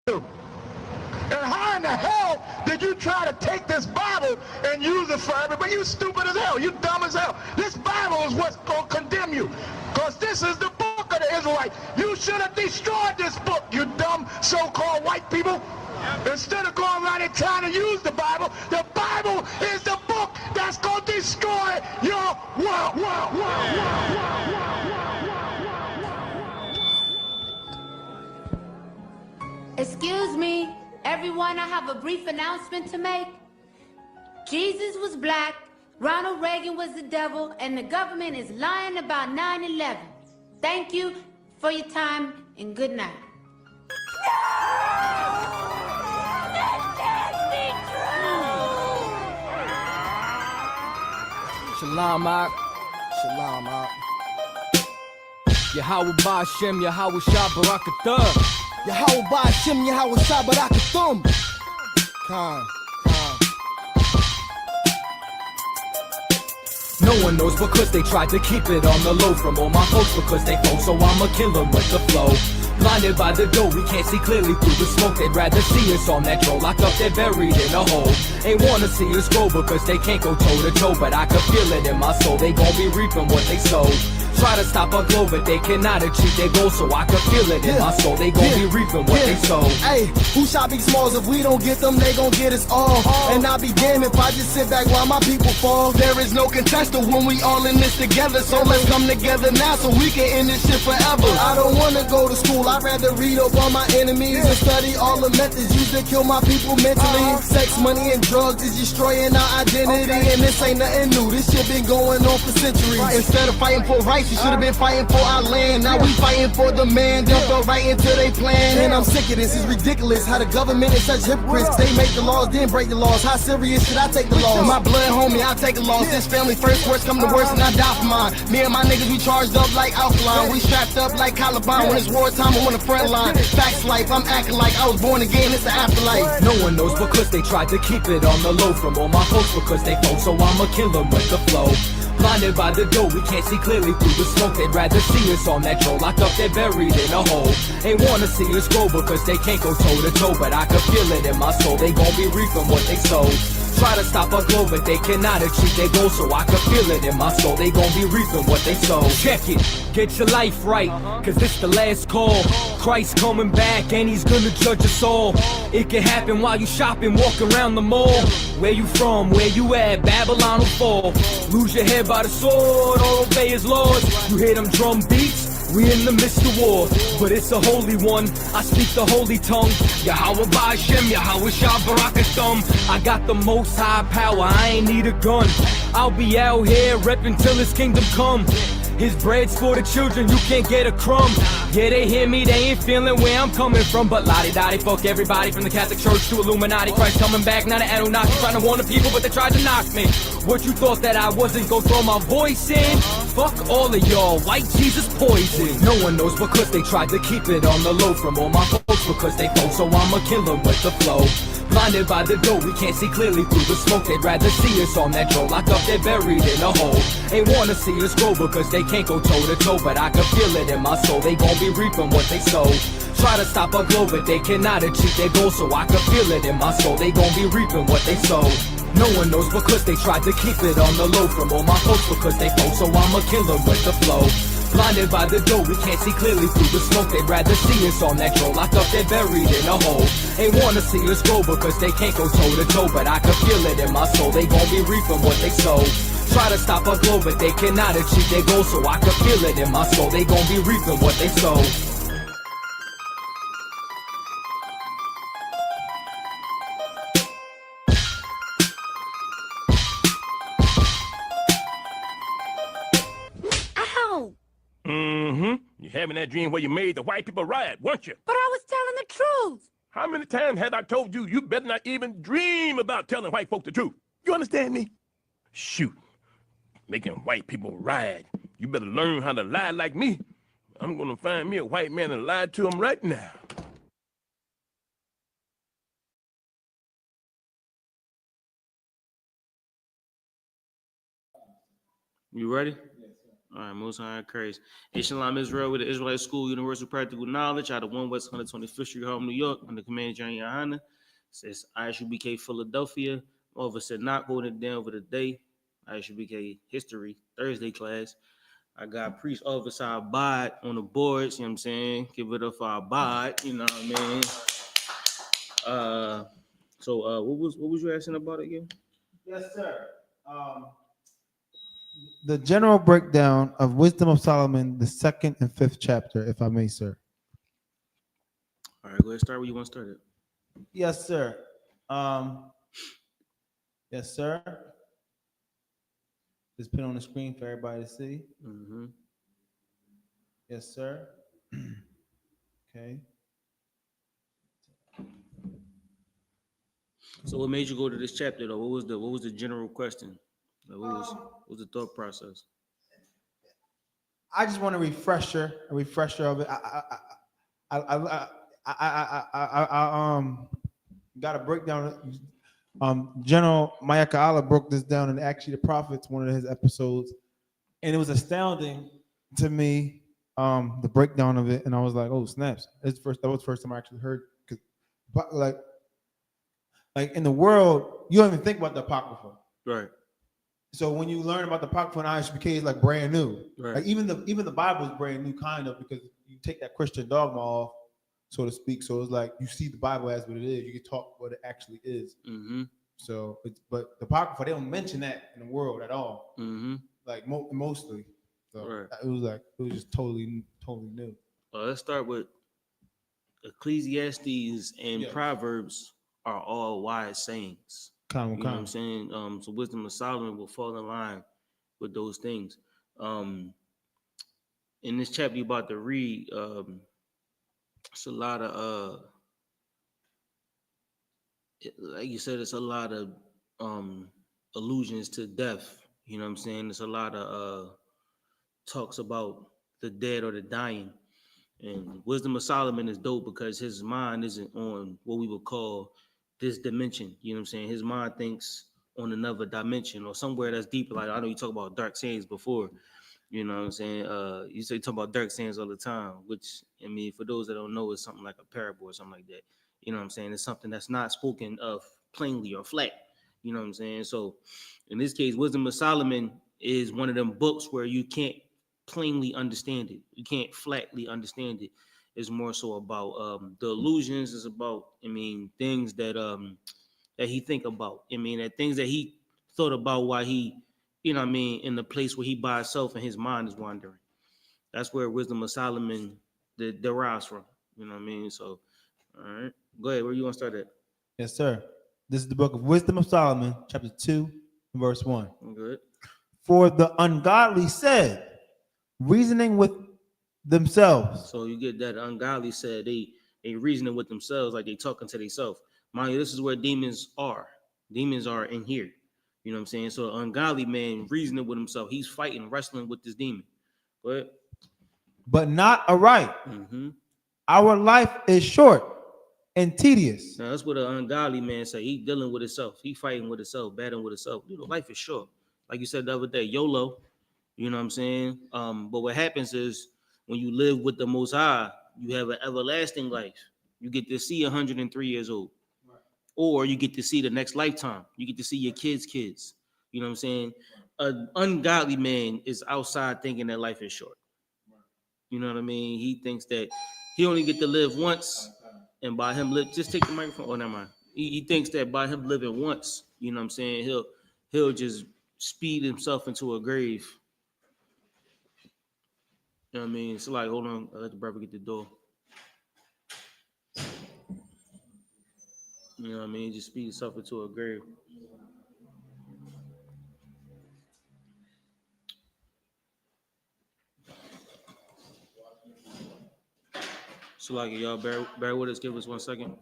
And how in the hell did you try to take this Bible and use it for everybody? You stupid as hell. You dumb as hell. This Bible is what's going to condemn you. Because this is the book of the Israelite. You should have destroyed this book, you dumb so-called white people. Instead of going around and trying to use the Bible is the book that's going to destroy your world. Excuse me, everyone, I have a brief announcement to make. Jesus was black, Ronald Reagan was the devil, and the government is lying about 9/11. Thank you for your time, and good night. Shalom, I. Shalom, I. Yahweh Ba'Shem, Yahweh Shabbarakathah. Yahweh Ba'Shem, Yahweh Shabbarakathum. Khan. No one knows because they tried to keep it on the low from all my folks because they fold, so I'ma kill them with the flow. Blinded by the dough, we can't see clearly through the smoke. They'd rather see us on that troll, locked up, they're buried in a hole. Ain't wanna see us grow because they can't go toe to toe, but I can feel it in my soul. They gon' be reaping what they sow. Try to stop our glow, but they cannot achieve their goals, so I can feel it in my soul. They gon' be reaping what they sow. Hey, who shot big smalls? If we don't get them, they gon' get us all. And I'll be damned if I just sit back while my people fall. There is no contestant when we all in this together, so let's come together now so we can end this shit forever. I don't wanna go to school, I'd rather read up on my enemies and study all the methods used to kill my people mentally. Sex, money, and drugs is destroying our identity, and this ain't nothing new. This shit been going on for centuries. Instead of fighting for rights, you should have been fighting for our land. Now we fighting for the man. They'll go right into their plan. And I'm sick of this. It's ridiculous how the government is such hypocrites. They make the laws, then break the laws. How serious should I take the laws? My blood, homie, I'll take a loss. This family first, worst come to worst, and I die for mine. Me and my niggas, we charged up like alkaline. We strapped up like Caliban. When it's wartime, I'm on the front line. Facts life, I'm acting like I was born again. It's the afterlife. No one knows because they tried to keep it on the low from all my folks because they fold, so I'ma kill them with the flow. Blinded by the dough, we can't see clearly through the smoke. They'd rather see us on that troll, locked up, they're buried in a hole. Ain't wanna see us grow because they can't go toe to toe, but I can feel it in my soul. They gon' be reaping what they sow. Try to stop our glow, but they cannot achieve their goals, so I can feel it in my soul. They gon' be reaping what they sow. Check it, get your life right, cause this the last call. Christ coming back and he's gonna judge us all. It can happen while you shopping, walk around the mall. Where you from, where you at, Babylon will fall. Lose your head by the sword, or obey his laws. You hear them drum beats? We in the midst of war, but it's a holy one. I speak the holy tongue. Yahweh Ba'Shem, Yahweh Shabbarakathum. I got the most high power, I ain't need a gun. I'll be out here reppin' till his kingdom come. His bread's for the children, you can't get a crumb. Yeah, they hear me, they ain't feeling where I'm coming from. But la-di-da-di, fuck everybody from the Catholic Church to Illuminati. Christ coming back, now the Anunnaki trying to warn the people, but they tried to knock me. What you thought that I wasn't gonna throw my voice in? Fuck all of y'all, white Jesus poison. No one knows because they tried to keep it on the low from all my folks because they fold, so I'ma kill them with the flow. Blinded by the dough, we can't see clearly through the smoke. They'd rather see us on that troll, locked up, they're buried in a hole. Ain't wanna see us grow because they can't go toe to toe, but I can feel it in my soul. They gon' be reaping what they sow. Try to stop our glow, but they cannot achieve their goals, so I can feel it in my soul. They gon' be reaping what they sow. No one knows because they tried to keep it on the low from all my folks because they fold, so I'ma kill them with the flow. Blinded by the dough, we can't see clearly through the smoke. They'd rather see us on that troll, locked up, they're buried in a hole. Ain't wanna see us grow because they can't go toe to toe, but I can feel it in my soul. They gon' be reaping what they sow. Try to stop our glow, but they cannot achieve their goals, so I can feel it in my soul. They gon' be reaping what they sow. You're having that dream where you made the white people riot, weren't you? But I was telling the truth. How many times have I told you you better not even dream about telling white folk the truth? You understand me? Shoot. Making white people riot. You better learn how to lie like me. I'm gonna find me a white man and lie to him right now. You ready? All right, Most High Christ. Shalom Israel with the Israelite School, Universal Practical Knowledge out of 1 West 125th Street, Harlem, New York, under command John YAHANNA. Says I.S.U.P.K. Philadelphia. Officer not holding it down for the day. I.S.U.P.K. History Thursday class. I got Priest Officer Abad on the boards, you know what I'm saying? Give it up for Abad, you know what I mean? What was you asking about again? Yes, sir. The general breakdown of Wisdom of Solomon, the 2nd and 5th chapter, if I may, sir. All right, go ahead. Start where you want to start it. Yes, sir. Yes, sir. Just put it on the screen for everybody to see. Mm-hmm. Yes, sir. Okay. So what made you go to this chapter though? What was the general question? Like, what was the thought process? I just want a refresher of it. I got a breakdown. General Mayaka Allah broke this down in Actually the Prophets, one of his episodes, and it was astounding to me, the breakdown of it, and I was like, oh snaps! That was the first time I actually heard, because like in the world, you don't even think about the Apocrypha. Right. So when you learn about the Apocrypha and I.S.U.P.K, it's like brand new. Right. Like even the Bible is brand new, kind of, because you take that Christian dogma off, so to speak. So it's like you see the Bible as what it is. You can talk what it actually is. Mm-hmm. So, but the Apocrypha, they don't mention that in the world at all. Mm-hmm. Like mostly. So Right. it was just totally new. Let's start with Ecclesiastes and Proverbs are all wise sayings. You know what I'm saying? So Wisdom of Solomon will fall in line with those things. In this chapter you're about to read, it's a lot of like you said, it's a lot of allusions to death. You know what I'm saying? It's a lot of talks about the dead or the dying. And Wisdom of Solomon is dope because his mind isn't on what we would call this dimension. You know what I'm saying? His mind thinks on another dimension or somewhere that's deeper. Like I know you talk about dark sayings before. You know what I'm saying? You say talk about dark sayings all the time, which I mean, for those that don't know, it's something like a parable or something like that. You know what I'm saying? It's something that's not spoken of plainly or flat. You know what I'm saying? So in this case, Wisdom of Solomon is one of them books where you can't plainly understand it. You can't flatly understand it. It's more so about the illusions. It's about, I mean, things that that he think about. I mean, that things that he thought about while he, you know what I mean, in the place where he by himself and his mind is wandering. That's where Wisdom of Solomon derives from. You know what I mean? So, all right. Go ahead. Where you want to start at? Yes, sir. This is the book of Wisdom of Solomon, chapter 2, verse 1. Good. For the ungodly said, reasoning with themselves. So you get that ungodly said they reasoning with themselves, like they talking to themselves. Mind you, this is where demons are. Demons are in here. You know what I'm saying? So an ungodly man reasoning with himself. He's fighting, wrestling with this demon. But not aright. Mm-hmm. Our life is short and tedious. Now that's what an ungodly man say. He dealing with himself. He fighting with himself, battling with himself. You know, life is short. Like you said the other day, YOLO. You know what I'm saying? But what happens is when you live with the Most High, you have an everlasting life. You get to see 103 years old. Right. Or you get to see the next lifetime. You get to see your kids' kids. You know what I'm saying? An ungodly man is outside thinking that life is short. You know what I mean? He thinks that he only get to live once, and by him live, just take the microphone. Oh, never mind. He thinks that by him living once, you know what I'm saying, he'll just speed himself into a grave. You know what I mean? It's like, hold on, I let the brother get the door. You know what I mean? Just speed himself into a grave. So like, y'all bear with us. Give us 1 second.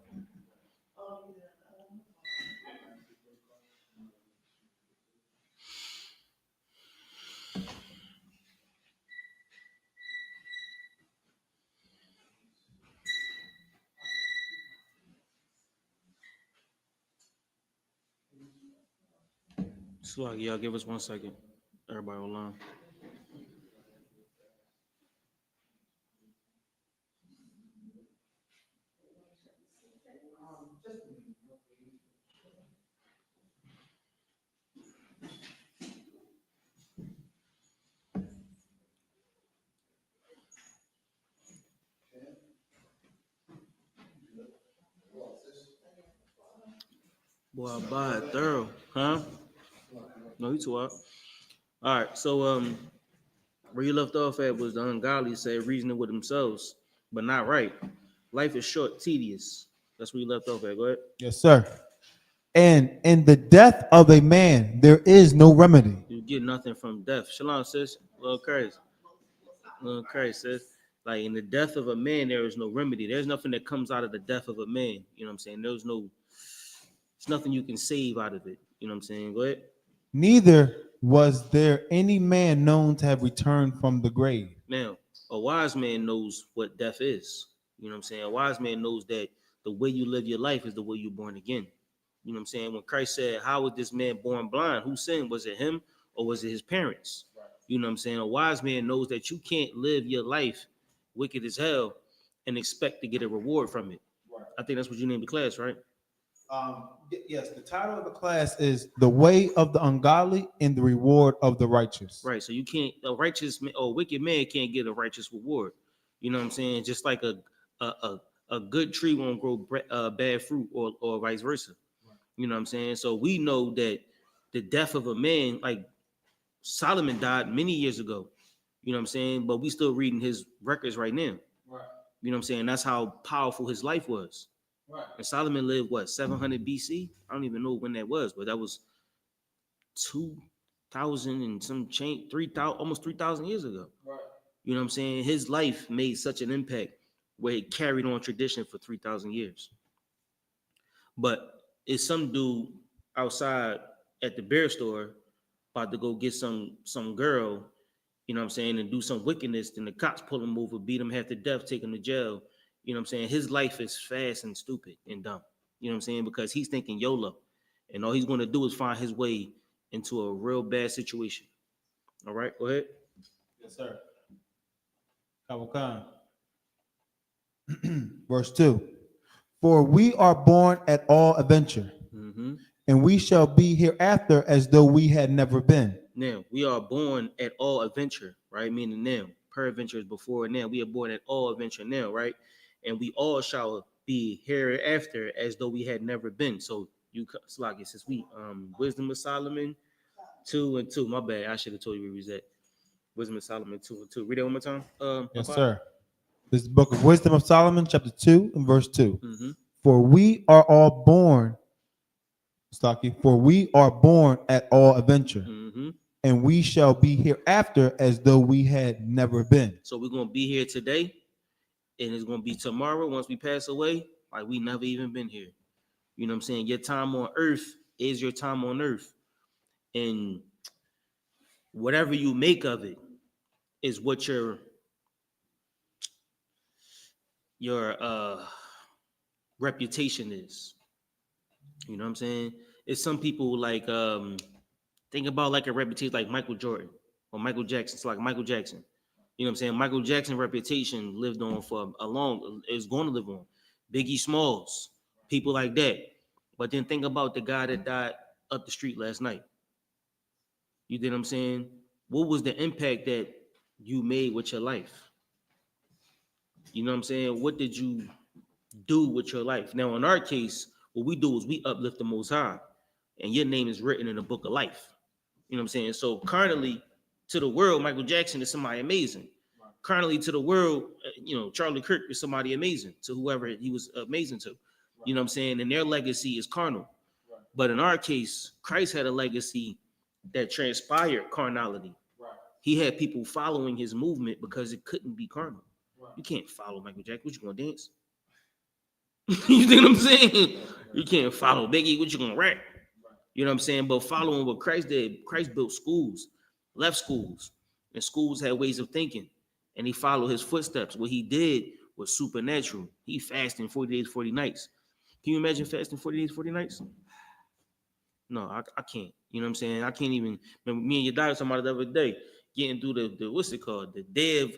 So like, y'all give us 1 second. Everybody hold on. Boy, I buy it thorough, huh? No, you too out. All right, so where you left off at was the ungodly said reasoning with themselves, but not right. Life is short, tedious. That's where you left off at. Go ahead. Yes, sir. And in the death of a man, there is no remedy. You get nothing from death. Shalom, sis. Little Christ. Little Christ, sis. Like in the death of a man, there is no remedy. There's nothing that comes out of the death of a man. You know what I'm saying? There's nothing you can save out of it. You know what I'm saying? Go ahead. Neither was there any man known to have returned from the grave. Now, a wise man knows what death is. You know what I'm saying? A wise man knows that the way you live your life is the way you're born again. You know what I'm saying? When Christ said, how was this man born blind? Who sinned? Was it him or was it his parents? You know what I'm saying? A wise man knows that you can't live your life wicked as hell and expect to get a reward from it. I think that's what you named the class, right? Yes, the title of the class is The Way of the Ungodly and the Reward of the Righteous. Right. So you can't, a righteous or wicked man can't get a righteous reward. You know what I'm saying? Just like a good tree won't grow bad fruit or vice versa. You know what I'm saying? So we know that the death of a man, like Solomon died many years ago. You know what I'm saying? But we still reading his records right now. Right. You know what I'm saying? That's how powerful his life was. Right. And Solomon lived, what, 700 BC? I don't even know when that was, but that was 2,000 and some change, 3,000, almost 3,000 years ago. Right. You know what I'm saying? His life made such an impact where it carried on tradition for 3,000 years. But it's some dude outside at the bear store about to go get some girl, you know what I'm saying, and do some wickedness, then the cops pull him over, beat him half to death, take him to jail. You know what I'm saying? His life is fast and stupid and dumb. You know what I'm saying? Because he's thinking YOLO. And all he's going to do is find his way into a real bad situation. All right, go ahead. Yes, sir. Khan. Verse 2. For we are born at all adventure, and we shall be hereafter as though we had never been. Now, we are born at all adventure, right? Meaning now, peradventure is before now. We are born at all adventure now, right? And we all shall be hereafter as though we had never been. So you, Slagi, since we, Wisdom of Solomon 2 and 2. My bad. I should have told you where we was at. Wisdom of Solomon 2 and 2. Read it one more time. Yes, sir. This is the book of Wisdom of Solomon, chapter 2 and verse 2. For we are all born, Stocky, for we are born at all adventure, and we shall be hereafter as though we had never been. So we're going to be here today, and it's going to be tomorrow once we pass away, like we never even been here. You know what I'm saying? Your time on earth is your time on earth. And whatever you make of it is what your reputation is. You know what I'm saying? It's some people like think about like a reputation like Michael Jordan or Michael Jackson. It's like Michael Jackson. You know what I'm saying? Michael Jackson's reputation lived on for a long, is going to live on. Biggie Smalls, people like that. But then think about the guy that died up the street last night. You know what I'm saying? What was the impact that you made with your life? You know what I'm saying? What did you do with your life? Now, in our case, what we do is we uplift the Most High, and your name is written in the book of life. You know what I'm saying? So currently, to the world, Michael Jackson is somebody amazing. Currently, to the world, Charlie Kirk is somebody amazing to whoever he was amazing to. You know what I'm saying? And their legacy is carnal. But in our case, Christ had a legacy that transpired carnality. He had people following his movement because it couldn't be carnal. You can't follow Michael Jackson. What you gonna dance? You know what I'm saying? You can't follow Biggie. What you gonna rap? You know what I'm saying? But following what Christ did, Christ built schools, left schools, and schools had ways of thinking, and he followed his footsteps. What he did was supernatural. He fasted 40 days, 40 nights. Can you imagine fasting 40 days, 40 nights? No, I can't. You know what I'm saying? I can't even. Remember, me and your dad talking about it the other day, getting through the what's it called? The day of,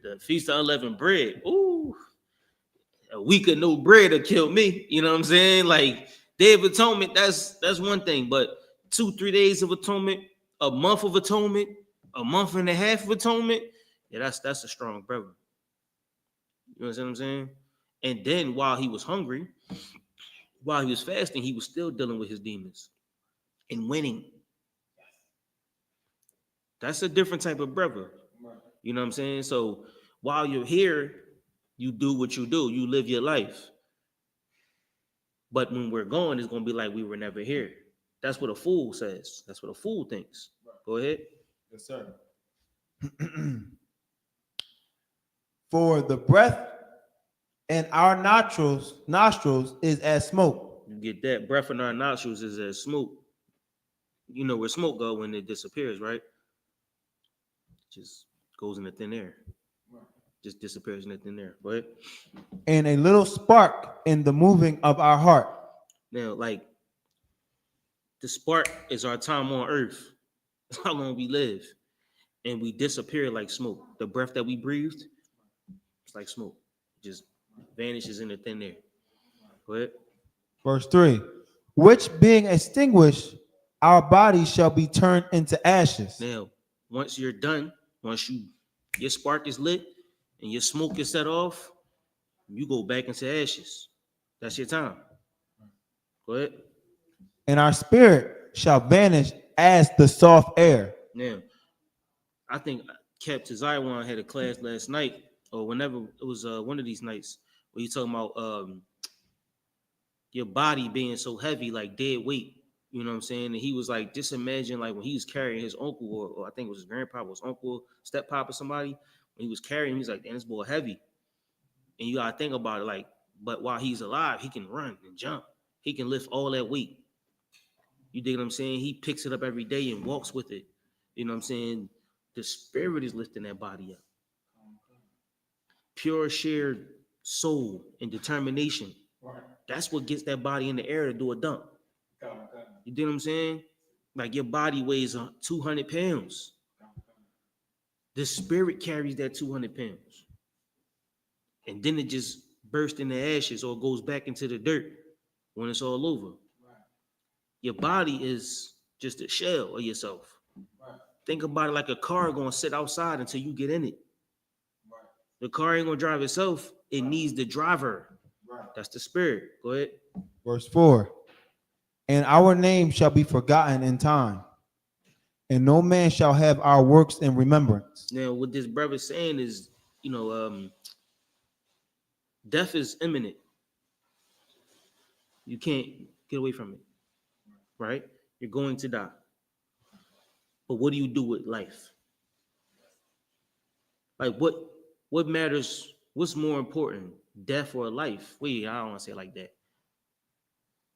the Feast of Unleavened Bread. Ooh, a week of no bread will kill me. You know what I'm saying? Like Day of Atonement, that's one thing, but 2-3 days of atonement, a month of atonement, a month and a half of atonement, yeah, that's a strong brother. You know what I'm saying? And then while he was hungry, while he was fasting, he was still dealing with his demons and winning. That's a different type of brother. You know what I'm saying? So while you're here, you do what you do. You live your life. But when we're gone, it's going to be like we were never here. That's what a fool says. That's what a fool thinks. Go ahead. Yes, sir. For the breath in our nostrils is as smoke. You get that? Breath in our nostrils is as smoke. You know where smoke go when it disappears, right? Just goes in the thin air. Just disappears in the thin air. Go ahead. And a little spark in the moving of our heart. Now, like, the spark is our time on earth. That's how long we live. And we disappear like smoke. The breath that we breathed, it's like smoke. It just vanishes in the thin air. Go ahead. Verse 3. Which being extinguished, our bodies shall be turned into ashes. Now, once you're done, your spark is lit and your smoke is set off, you go back into ashes. That's your time. Go ahead. And our spirit shall vanish as the soft air. Now, I think Captain Zion had a class last night, or whenever it was one of these nights, where he's talking about your body being so heavy, like dead weight. You know what I'm saying? And he was like, just imagine like when he was carrying his uncle, or I think it was his grandpa, his uncle, step papa, somebody, when he was carrying him, he's like, damn, this boy heavy. And you gotta think about it, like, but while he's alive, he can run and jump. He can lift all that weight. You dig what I'm saying? He picks it up every day and walks with it. You know what I'm saying? The spirit is lifting that body up. Pure shared soul and determination. That's what gets that body in the air to do a dump. You dig what I'm saying? Like your body weighs 200 pounds. The spirit carries that 200 pounds. And then it just bursts into ashes or goes back into the dirt when it's all over. Your body is just a shell of yourself. Think about it like a car going to sit outside until you get in it. The car ain't going to drive itself. It needs the driver. That's the spirit. Go ahead. Verse 4. And our name shall be forgotten in time, and no man shall have our works in remembrance. Now, what this brother is saying is, death is imminent. You can't get away from it, right? You're going to die. But what do you do with life? Like, what matters? What's more important, death or life? Wait, I don't want to say it like that.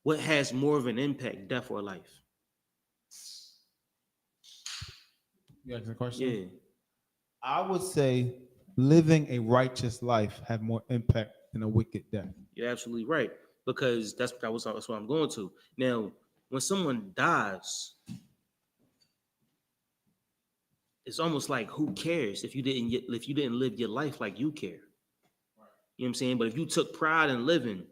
What has more of an impact, death or life? You ask the question? Yeah. I would say living a righteous life have more impact than a wicked death. You're absolutely right, because that's what I'm going to. Now, when someone dies, it's almost like, who cares if you didn't live your life like you care? You know what I'm saying? But if you took pride in living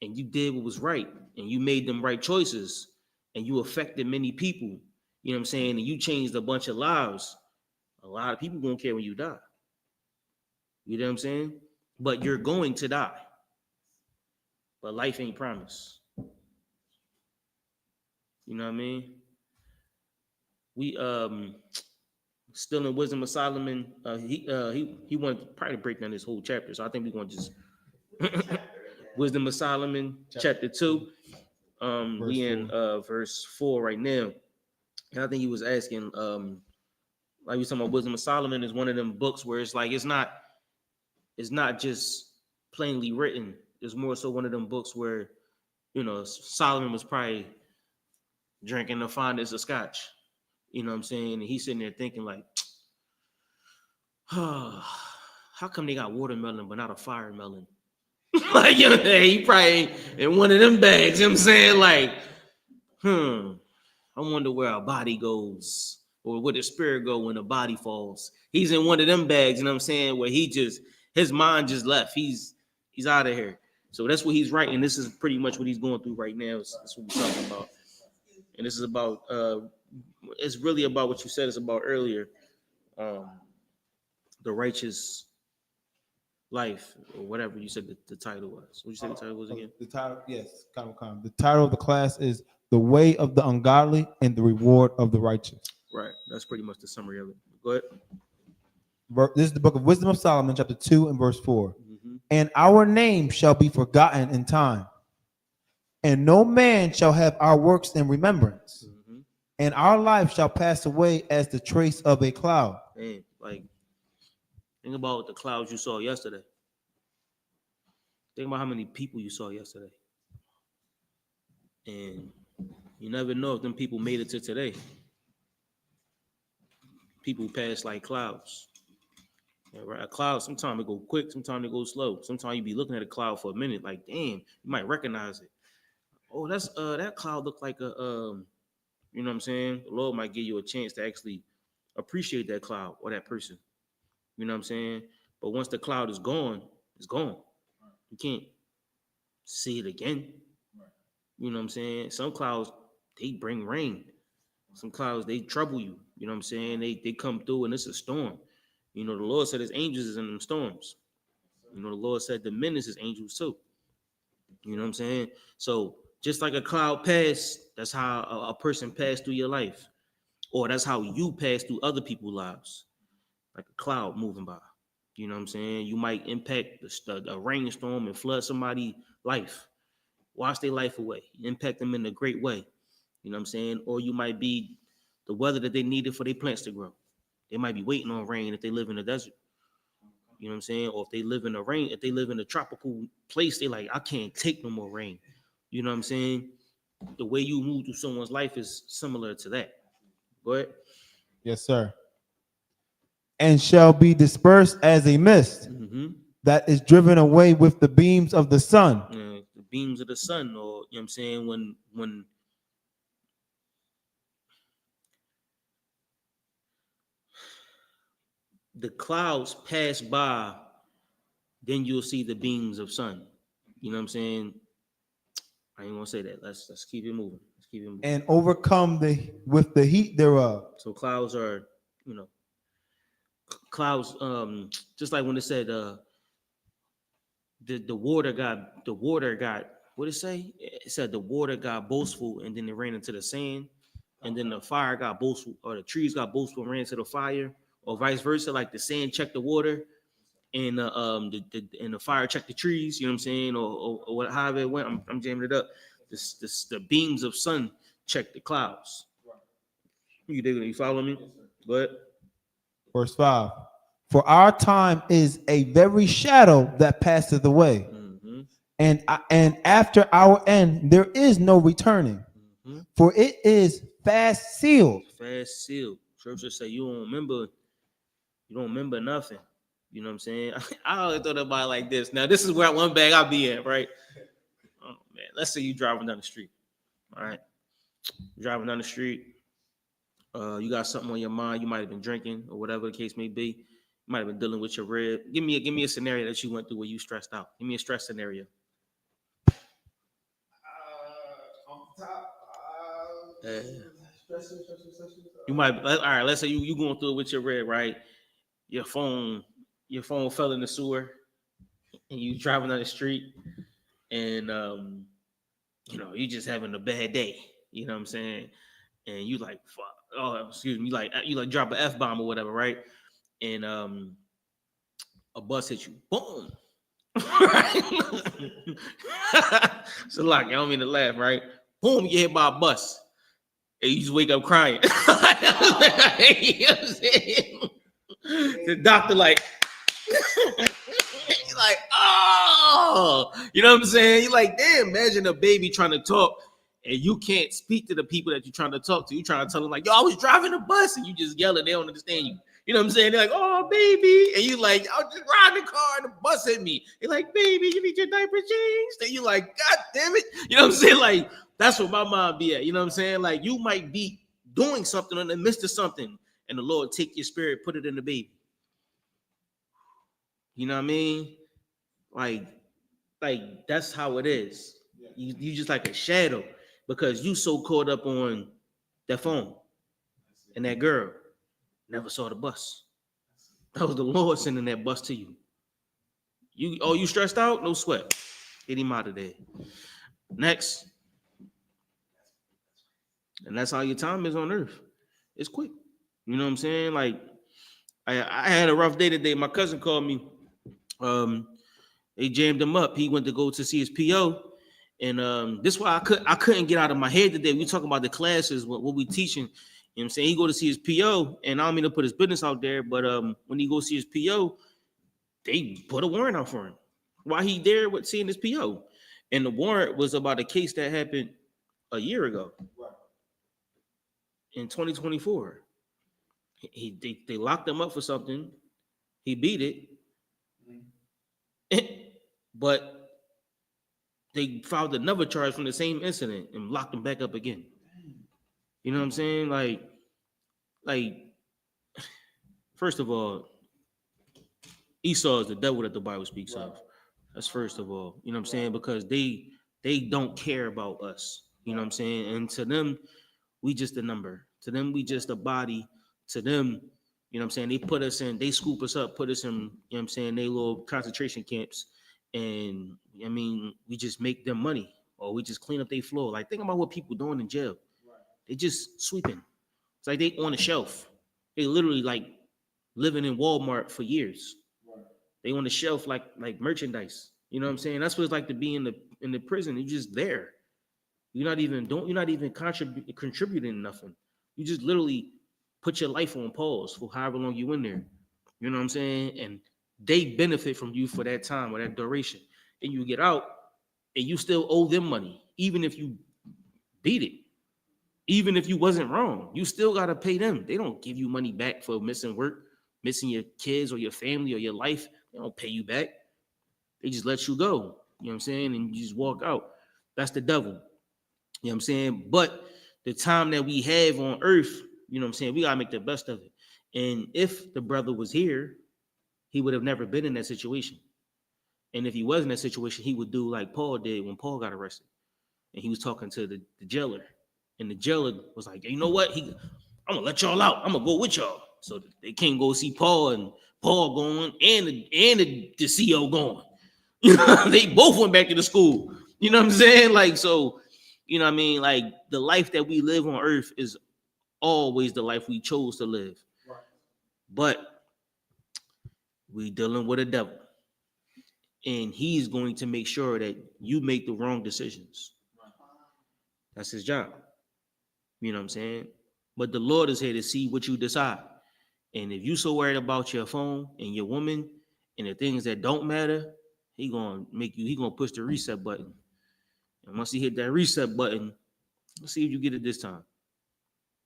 and you did what was right and you made them right choices and you affected many people, you know what I'm saying? And you changed a bunch of lives, a lot of people won't care when you die. You know what I'm saying? But you're going to die. But life ain't promised. You know what I mean? We still in Wisdom of Solomon. He wanted probably to break down this whole chapter, so I think we're going to just Wisdom of Solomon, chapter 2. We in verse 4 right now. And I think he was asking, like we was talking about, Wisdom of Solomon is one of them books where it's like it's not just plainly written. It's more so one of them books where, Solomon was probably drinking the finest of scotch. You know what I'm saying? And he's sitting there thinking like, how come they got watermelon but not a fire melon? Like, he probably in one of them bags. You know what I'm saying? Like, I wonder where our body goes, or where the spirit go when the body falls. He's in one of them bags, you know what I'm saying, where his mind just left. He's out of here. So that's what he's writing. This is pretty much what he's going through right now. That's what we're talking about. And this is about, it's really about what you said it's about earlier. The righteous life or whatever you said the title was. What you said the title was again? The title, yes, come. The title of the class is "The Way of the Ungodly and the Reward of the Righteous." Right. That's pretty much the summary of it. Go ahead. This is the book of Wisdom of Solomon, chapter 2 and verse 4. Mm-hmm. And our name shall be forgotten in time, and no man shall have our works in remembrance, Mm-hmm. and our life shall pass away as the trace of a cloud. Man, like, think about the clouds you saw yesterday. Think about how many people you saw yesterday. And you never know if them people made it to today. People pass like clouds. Yeah, right? A cloud, sometimes it go quick, sometimes it go slow. Sometimes you be looking at a cloud for a minute, like, damn, you might recognize it. Oh, that's that cloud looked like a you know what I'm saying? The Lord might give you a chance to actually appreciate that cloud or that person. You know what I'm saying? But once the cloud is gone, it's gone. You can't see it again. You know what I'm saying? Some clouds, they bring rain. Some clouds, they trouble you. You know what I'm saying? They come through and it's a storm. You know, the Lord said his angels is in them storms. You know, the Lord said the men is his angels too. You know what I'm saying? So just like a cloud pass, that's how a person passed through your life. Or that's how you pass through other people's lives. Like a cloud moving by. You know what I'm saying? You might impact a rainstorm and flood somebody's life. Wash their life away. Impact them in a great way. You know what I'm saying? Or you might be the weather that they needed for their plants to grow. They might be waiting on rain if they live in the desert. You know what I'm saying? Or if they live in a rain, if they live in a tropical place, they like, I can't take no more rain. You know what I'm saying? The way you move through someone's life is similar to that. Go ahead. Yes, sir. And shall be dispersed as a mist Mm-hmm. that is driven away with the beams of the sun. The beams of the sun, or you know what I'm saying, when the clouds pass by, then you'll see the beams of sun. You know what I'm saying? I ain't gonna say that. Let's keep it moving. Let's keep it moving. And overcome with the heat thereof. So clouds are, you know, clouds. Just like when it said, the water got what did it say? It said the water got boastful, and then it ran into the sand, and then the fire got boastful, or the trees got boastful and ran into the fire, or vice versa. Like the sand checked the water, and the fire checked the trees. You know what I'm saying? Or what? However it went. I'm jamming it up. The beams of sun check the clouds. You dig it? You follow me? But Verse 5. For our time is a very shadow that passeth away. mm-hmm. And after our end, there is no returning. Mm-hmm. For it is fast sealed. Fast sealed. Scripture say you don't remember nothing. You know what I'm saying? I always thought about it like this. Now, this is where one bag I'll be in, right? Oh man, let's say you driving down the street. All right. Driving down the street. You got something on your mind. You might have been drinking or whatever the case may be. You might have been dealing with your rib. Give me a scenario that you went through where you stressed out. Give me a stress scenario. You might, all right, let's say you going through it with your rib, right? Your phone fell in the sewer, and you driving down the street, and you know, you just having a bad day. You know what I'm saying? And you like, fuck. Oh, excuse me. You like drop an F-bomb or whatever, right? And a bus hit you. Boom. So like, I don't mean to laugh, right? Boom, you get hit by a bus. And you just wake up crying. You know what I'm saying? The doctor like, you're like, oh, you know what I'm saying? You're like, damn, imagine a baby trying to talk and you can't speak to the people that you're trying to talk to. You're trying to tell them like, yo, I was driving a bus, and you just yelling, they don't understand you. You know what I'm saying? They're like, oh, baby. And you like, I was just riding the car and the bus hit me. You're like, baby, you need your diaper changed. And you're like, God damn it. You know what I'm saying? Like, that's what my mom be at. You know what I'm saying? Like, you might be doing something in the midst of something, and the Lord take your spirit, put it in the baby. You know what I mean? Like that's how it is. You just like a shadow because you so caught up on that phone and that girl. Never saw the bus. That was the Lord sending that bus to you. You stressed out? No sweat. Get him out of there. Next. And that's how your time is on earth. It's quick. You know what I'm saying? Like, I had a rough day today. My cousin called me. They jammed him up. He went to go to see his PO. And this is why I couldn't get out of my head today. We talking about the classes, what we teaching. You know what I'm saying? He go to see his PO, and I don't mean to put his business out there, but when he go see his PO, they put a warrant out for him while he there with seeing his PO. And the warrant was about a case that happened a year ago. In 2024. They locked him up for something. He beat it. But they filed another charge from the same incident and locked him back up again. You know what I'm saying? Like, first of all, Esau is the devil that the Bible speaks of. That's first of all. You know what I'm saying? Because they don't care about us. You know what I'm saying? And to them, we just a number. To them, we just a body. To them, you know what I'm saying? They put us in, they scoop us up, put us in, you know what I'm saying, they little concentration camps. And I mean, we just make them money, or we just clean up their floor. Like, think about what people doing in jail. They just sweeping. It's like they on the shelf. They literally like living in Walmart for years. They on the shelf like merchandise. You know what I'm saying? That's what it's like to be in the prison. You're just there. You're not even contributing nothing. You just literally put your life on pause for however long you in there. You know what I'm saying? And they benefit from you for that time or that duration. And you get out and you still owe them money, even if you beat it. Even if you wasn't wrong, you still got to pay them. They don't give you money back for missing work, missing your kids or your family or your life. They don't pay you back. They just let you go. You know what I'm saying? And you just walk out. That's the devil. You know what I'm saying? But the time that we have on earth, you know what I'm saying, we got to make the best of it. And if the brother was here, he would have never been in that situation. And if he was in that situation, he would do like Paul did when Paul got arrested. And he was talking to the jailer. And the jailer was like, you know what? I'm going to let y'all out. I'm going to go with y'all. So they can't go see Paul, and Paul going and the CO going. You know, they both went back to the school. You know what I'm saying? Like, so, you know what I mean? Like, the life that we live on earth is always the life we chose to live. Right. But we dealing with a devil. And he's going to make sure that you make the wrong decisions. Right. That's his job. You know what I'm saying? But the Lord is here to see what you decide. And if you so worried about your phone and your woman and the things that don't matter, he gonna push the reset button. And once he hit that reset button, let's see if you get it this time.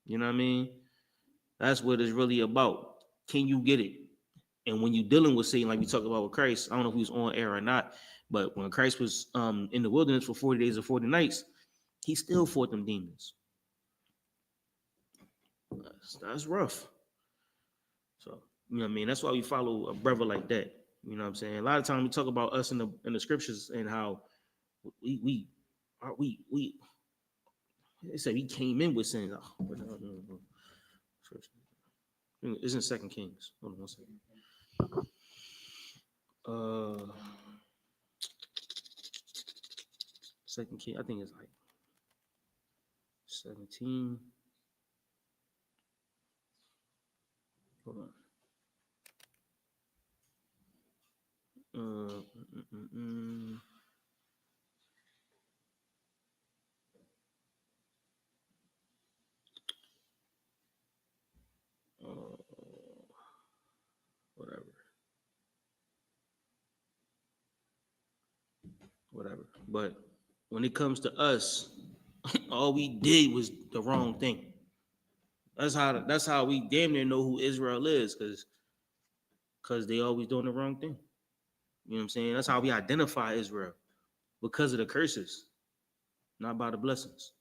You know what I mean? That's what it's really about. Can you get it? And when you're dealing with Satan, like we talked about with Christ, I don't know if he was on air or not, but when Christ was in the wilderness for 40 days or 40 nights, he still fought them demons. That's rough. So, you know what I mean? That's why we follow a brother like that. You know what I'm saying? A lot of times we talk about us in the scriptures and how we they say we came in with sin. It's in 2 Kings. Hold on 1 second. 2 Kings, I think it's like 17. Hold on. Whatever. But when it comes to us, all we did was the wrong thing. That's how we damn near know who Israel is, because they always doing the wrong thing. You know what I'm saying? That's how we identify Israel, because of the curses, not by the blessings.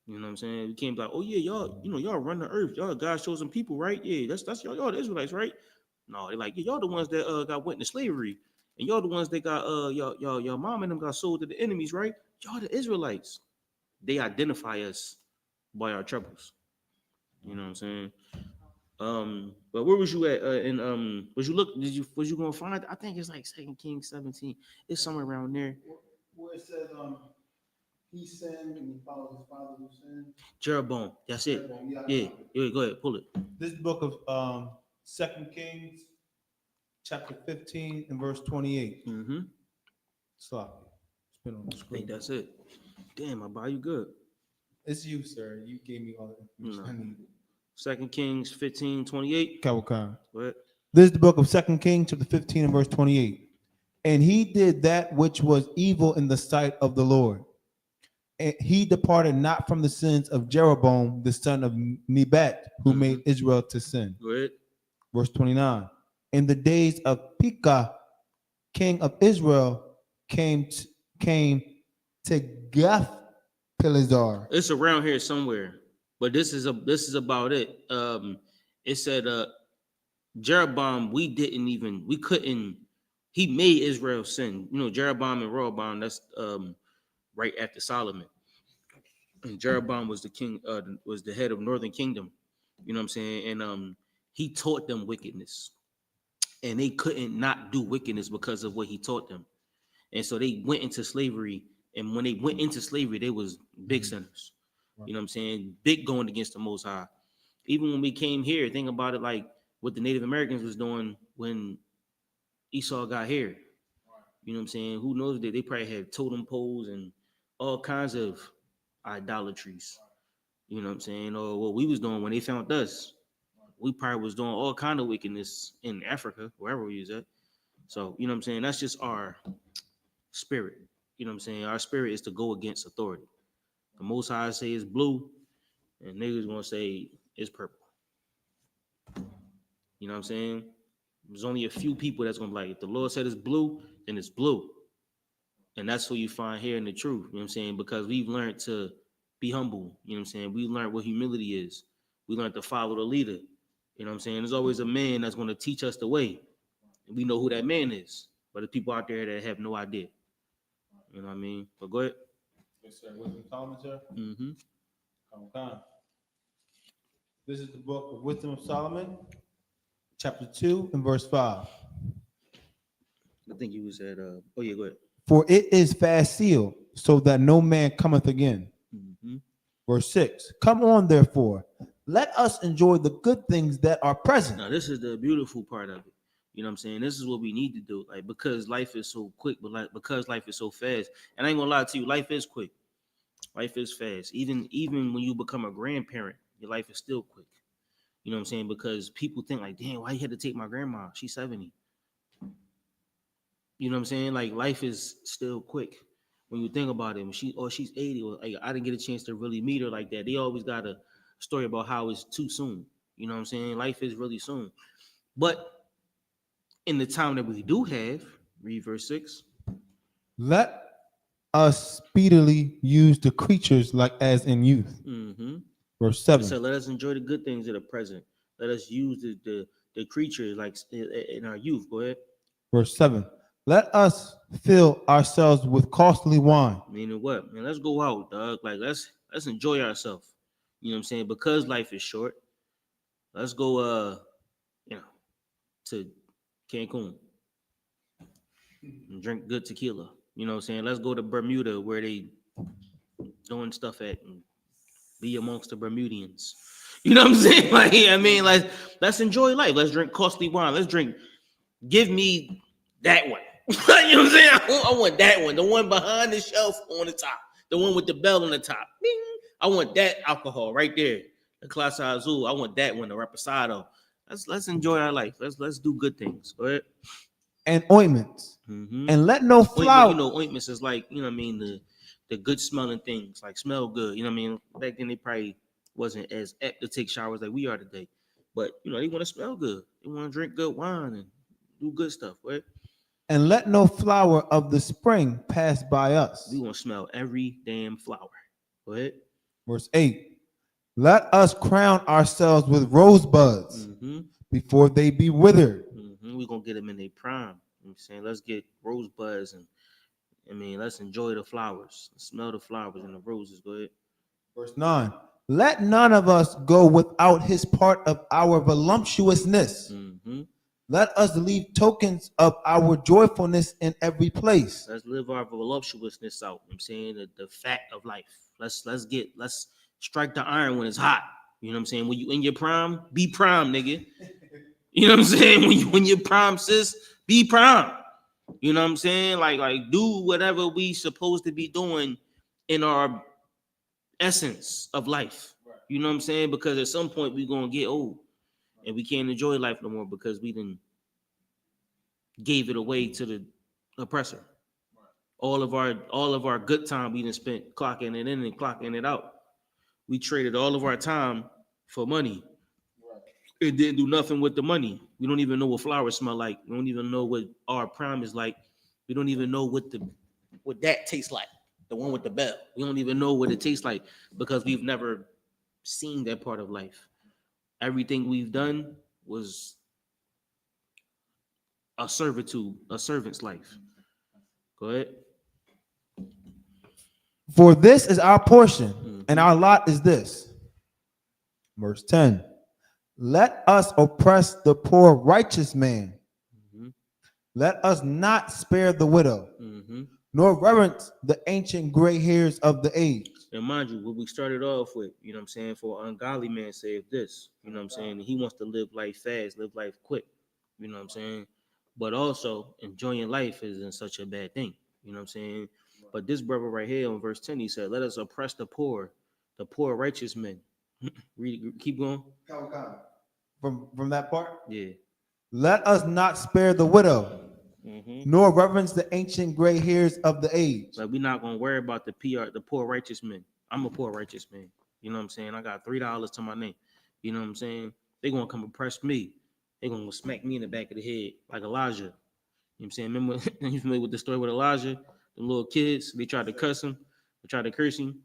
You know what I'm saying? We can't be like, oh yeah, y'all run the earth. Y'all God's chosen people, right? Yeah, that's y'all the Israelites, right? No, they're like, yeah, y'all the ones that got went into slavery. And y'all the ones that got your mom and them got sold to the enemies, right? Y'all the Israelites. They identify us by our troubles. You know what I'm saying? But where was you at? Was you look? Was you gonna find it? I think it's like 2 Kings 17. It's somewhere around there. Where it says he sinned and he followed his father who sinned. Jeroboam. That's it. Jeroboam, yeah, I Yeah. found it. Yeah. Go ahead. Pull it. This book of 2 Kings, chapter 15 and verse 28. Mm-hmm. Sloppy. Spin on the I screen. think that's it. Damn, I buy you good. It's you, sir. You gave me all the information I needed. 2 Kings 15:28. Kawakar. Go ahead. This is the book of 2 Kings, chapter 15 and verse 28. And he did that which was evil in the sight of the Lord. And he departed not from the sins of Jeroboam, the son of Nebat, who made Israel to sin. Go ahead. Verse 29. In the days of Pekah, king of Israel, came to Gath-Pilasar. It's around here somewhere, but this is about it. It said Jeroboam, we couldn't. He made Israel sin. You know, Jeroboam and Rehoboam. That's right after Solomon. And Jeroboam was the king. Was the head of Northern Kingdom. You know what I'm saying? And he taught them wickedness, and they couldn't not do wickedness because of what he taught them. And so they went into slavery. And when they went into slavery, they was big sinners. You know what I'm saying? Big going against the Most High. Even when we came here, think about it like what the Native Americans was doing when Esau got here. You know what I'm saying? Who knows that they probably had totem poles and all kinds of idolatries. You know what I'm saying? Or what we was doing when they found us. We probably was doing all kind of wickedness in Africa, wherever we was at. So, you know what I'm saying? That's just our spirit. You know what I'm saying? Our spirit is to go against authority. The Most High say it's blue, and niggas gonna say it's purple. You know what I'm saying? There's only a few people that's gonna be like, if the Lord said it's blue, then it's blue. And that's what you find here in the truth. You know what I'm saying? Because we've learned to be humble. You know what I'm saying? We learned what humility is. We learned to follow the leader. You know what I'm saying? There's always a man that's going to teach us the way. And we know who that man is. But there's people out there that have no idea. You know what I mean? But go ahead. Yes, sir. Wisdom of Solomon, sir. Mm-hmm. Come. This is the book of Wisdom of Solomon, chapter 2 and verse 5. I think you was at oh yeah, go ahead. For it is fast sealed, so that no man cometh again. Mm-hmm. Verse 6. Come on, therefore, let us enjoy the good things that are present. Now, this is the beautiful part of it. You know what I'm saying? This is what we need to do. Like, because life is so quick, but like because life is so fast. And I ain't gonna lie to you, life is quick. Life is fast. Even when you become a grandparent, your life is still quick. You know what I'm saying? Because people think like, damn, why you had to take my grandma? She's 70. You know what I'm saying? Like, life is still quick when you think about it. When she's 80, or like I didn't get a chance to really meet her like that. They always got a story about how it's too soon. You know what I'm saying? Life is really soon. But in the time that we do have, read verse 6. Let us speedily use the creatures like as in youth. Mm-hmm. Verse 7. So let us enjoy the good things that are present. Let us use the creatures like in our youth. Go ahead. Verse 7. Let us fill ourselves with costly wine. Meaning what? Man, let's go out, dog. Like let's enjoy ourselves. You know what I'm saying? Because life is short. Let's go to Cancun and drink good tequila. You know what I'm saying? Let's go to Bermuda where they doing stuff at and be amongst the Bermudians. You know what I'm saying? Like, I mean, like, let's enjoy life. Let's drink costly wine. Let's drink. Give me that one. You know what I'm saying? I want that one. The one behind the shelf on the top. The one with the bell on the top. Bing. I want that alcohol right there. The Clase Azul. I want that one. The Reposado. Let's enjoy our life. Let's do good things. Go ahead. And ointments. Mm-hmm. And let no flour. You know, ointments is like, you know what I mean, the good smelling things, like smell good. You know what I mean? Back then they probably wasn't as apt to take showers like we are today. But you know, they want to smell good. They want to drink good wine and do good stuff, right? And let no flower of the spring pass by us. We want to smell every damn flower. Go ahead. Verse 8. Let us crown ourselves with rosebuds before they be withered. We're going to get them in their prime. You know what I'm saying? Let's get rosebuds and let's enjoy the flowers. Smell the flowers and the roses. Go ahead. Verse 9. Let none of us go without his part of our voluptuousness. Mm-hmm. Let us leave tokens of our joyfulness in every place. Let's live our voluptuousness out. I'm saying the fact of life. Let's strike the iron when it's hot. You know what I'm saying? When you in your prime, be prime, nigga. You know what I'm saying? When you're prime, sis, be prime. You know what I'm saying? Like do whatever we supposed to be doing in our essence of life. You know what I'm saying? Because at some point we're gonna get old and we can't enjoy life no more because we didn't gave it away to the oppressor. All of our good time we didn't spent clocking it in and clocking it out. We traded all of our time for money. It didn't do nothing with the money. We don't even know what flowers smell like. We don't even know what our prime is like. We don't even know what that tastes like. The one with the bell. We don't even know what it tastes like because we've never seen that part of life. Everything we've done was a servitude, a servant's life. Go ahead. For this is our portion, and our lot is this. Verse 10. Let us oppress the poor righteous man. Mm-hmm. Let us not spare the widow, Mm-hmm. nor reverence the ancient gray hairs of the age. And mind you, what we started off with, you know what I'm saying, for an ungodly man save this, you know what I'm saying, he wants to live life fast, live life quick, you know what I'm saying, but also enjoying life isn't such a bad thing, you know what I'm saying, but this brother right here on verse 10, he said, let us oppress the poor righteous men. Read, keep going. From that part? Yeah. Let us not spare the widow, nor reverence the ancient gray hairs of the age. Like, we're not gonna worry about the poor righteous men. I'm a poor righteous man. You know what I'm saying? I got $3 to my name. You know what I'm saying? They gonna come oppress me. They gonna smack me in the back of the head like Elijah. You know what I'm saying? Remember, you familiar with the story with Elijah? The little kids, they tried to cuss him, they tried to curse him.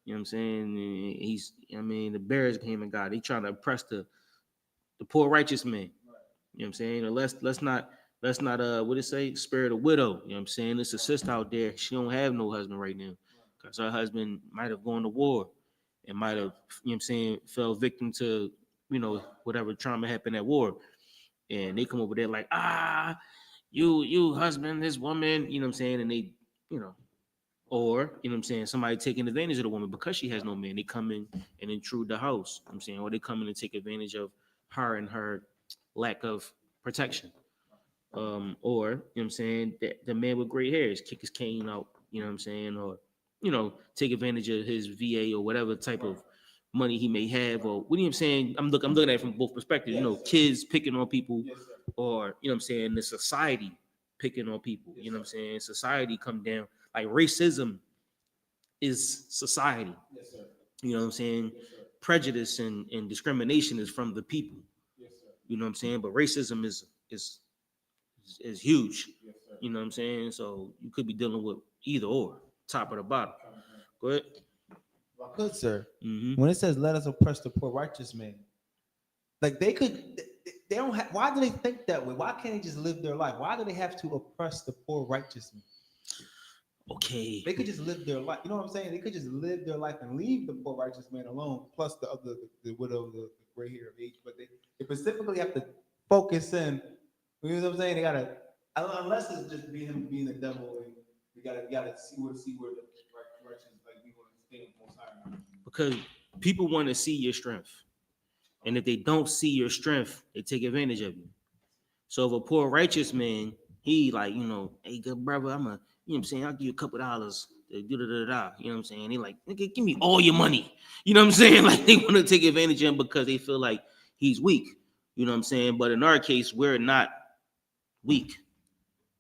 You know what I'm saying? The bears came and got. They trying to oppress the poor righteous man. You know what I'm saying? Or let's not what it say, spare the widow. You know what I'm saying? It's a sister out there. She don't have no husband right now. Because her husband might have gone to war and might have, you know what I'm saying, fell victim to, whatever trauma happened at war. And they come over there like, you husband, this woman, you know what I'm saying? And they, or, you know what I'm saying, somebody taking advantage of the woman because she has no man. They come in and intrude the house. You know what I'm saying, or they come in and take advantage of her and her lack of protection. Or, you know what I'm saying, the man with gray hairs kick his cane out, you know what I'm saying, or, take advantage of his VA or whatever type of money he may have, or what are you saying? I'm looking at it from both perspectives, kids picking on people, or, you know what I'm saying, the society picking on people, you know what I'm saying, society come down, like racism is society, you know what I'm saying, prejudice and discrimination is from the people, you know what I'm saying, but racism is huge, you know what I'm saying, so you could be dealing with either or, top or the bottom. Go ahead. Good, sir. When it says let us oppress the poor righteous man, like they don't have, why do they think that way? Why can't they just live their life? Why do they have to oppress the poor righteous man? Okay. They could just live their life. You know what I'm saying? They could just live their life and leave the poor righteous man alone, plus the other, the widow, the gray hair of age. But they specifically have to focus in. You know what I'm saying? They gotta, unless it's just him being the devil, and we gotta see where the righteous, like we want to stay most high. Because people want to see your strength, and if they don't see your strength, they take advantage of you. So if a poor righteous man, he like, hey, good brother, you know what I'm saying, I'll give you a couple dollars. You know what I'm saying? They like, nigga, give me all your money. You know what I'm saying? Like, they want to take advantage of him because they feel like he's weak. You know what I'm saying? But in our case, we're not weak.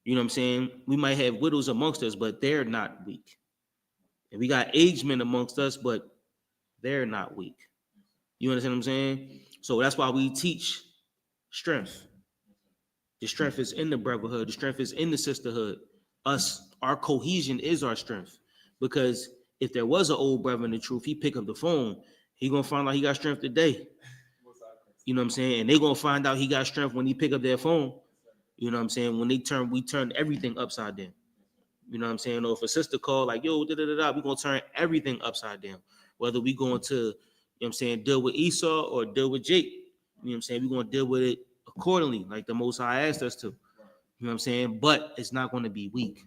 You know what I'm saying? We might have widows amongst us, but they're not weak. And we got aged men amongst us, but they're not weak. You understand what I'm saying? So that's why we teach strength. The strength is in the brotherhood. The strength is in the sisterhood. Our cohesion is our strength. Because if there was an old brother in the truth, he pick up the phone, he gonna find out he got strength today. You know what I'm saying? And they gonna find out he got strength when he pick up their phone. You know what I'm saying? When we turn everything upside down. You know what I'm saying? Or if a sister call like, yo, we gonna turn everything upside down. Whether we going to what I'm saying, deal with Esau or deal with Jake. You know what I'm saying? We're going to deal with it accordingly, like the Most High asked us to. You know what I'm saying? But it's not going to be weak.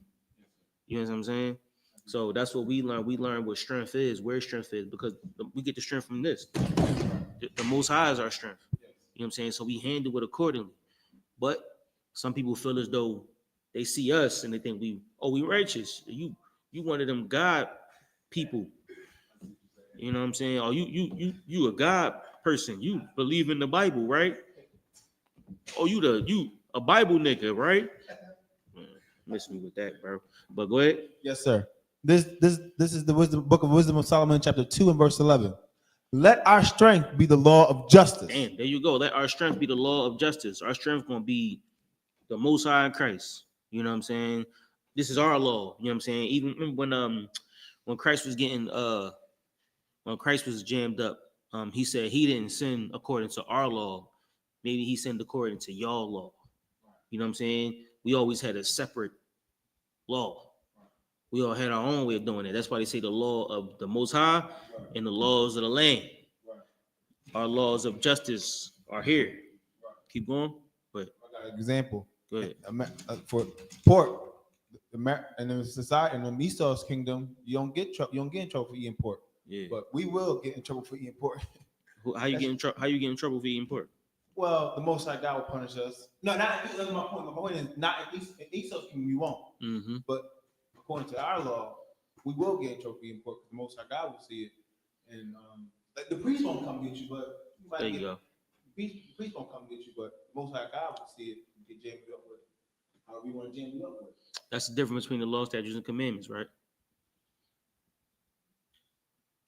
You know what I'm saying? So that's what we learn. We learn what strength is, where strength is, because we get the strength from this. The Most High is our strength. You know what I'm saying? So we handle it accordingly. But some people feel as though they see us and they think we righteous. You one of them God people. You know what I'm saying? Oh, you a God person. You believe in the Bible, right? Oh, you a Bible nigga, right? Miss me with that, bro. But go ahead. Yes, sir. This is the book of Wisdom of Solomon, chapter 2 and verse 11. Let our strength be the law of justice. Damn, there you go. Let our strength be the law of justice. Our strength gonna be the Most High in Christ. You know what I'm saying? This is our law. You know what I'm saying? Even when Christ was getting when Christ was jammed up, he said he didn't sin according to our law. Maybe he sinned according to y'all law. You know what I'm saying? We always had a separate law. We all had our own way of doing it. That's why they say the law of the Most High and the laws of the land. Our laws of justice are here. Keep going. But I got an example. Go ahead. For pork, in the society, in the Esau's kingdom, you don't get in trouble for eating pork. Yeah. But we will get in trouble for eating pork. How you get in trouble? How you get in trouble for eating pork? Well, the Most High God will punish us. No, that's my point. My point is not in Esau's kingdom, you won't. Mm-hmm. But according to our law, we will get in trouble for eating pork. The Most High God will see it, and like the priest won't come get you, but you might There you go. The priest won't come get you, but the Most High God will see it and get jammed up with. However you want to jam it up with. That's the difference between the law, statutes, and commandments, right?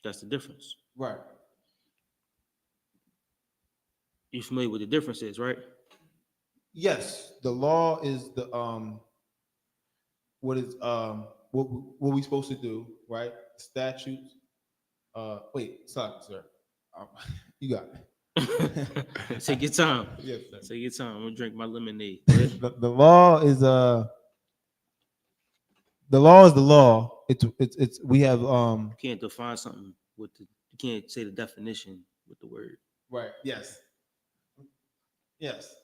That's the difference. Right. You're familiar with the differences, right? Yes, the law is the what we supposed to do, right? Statutes. Wait, sorry, sir. You got it. Take your time. Yes, sir. Take your time. I'm gonna drink my lemonade. The law is the law is the law. It's we have You can't define something with the. You can't say the definition with the word. right. Yes. Yes.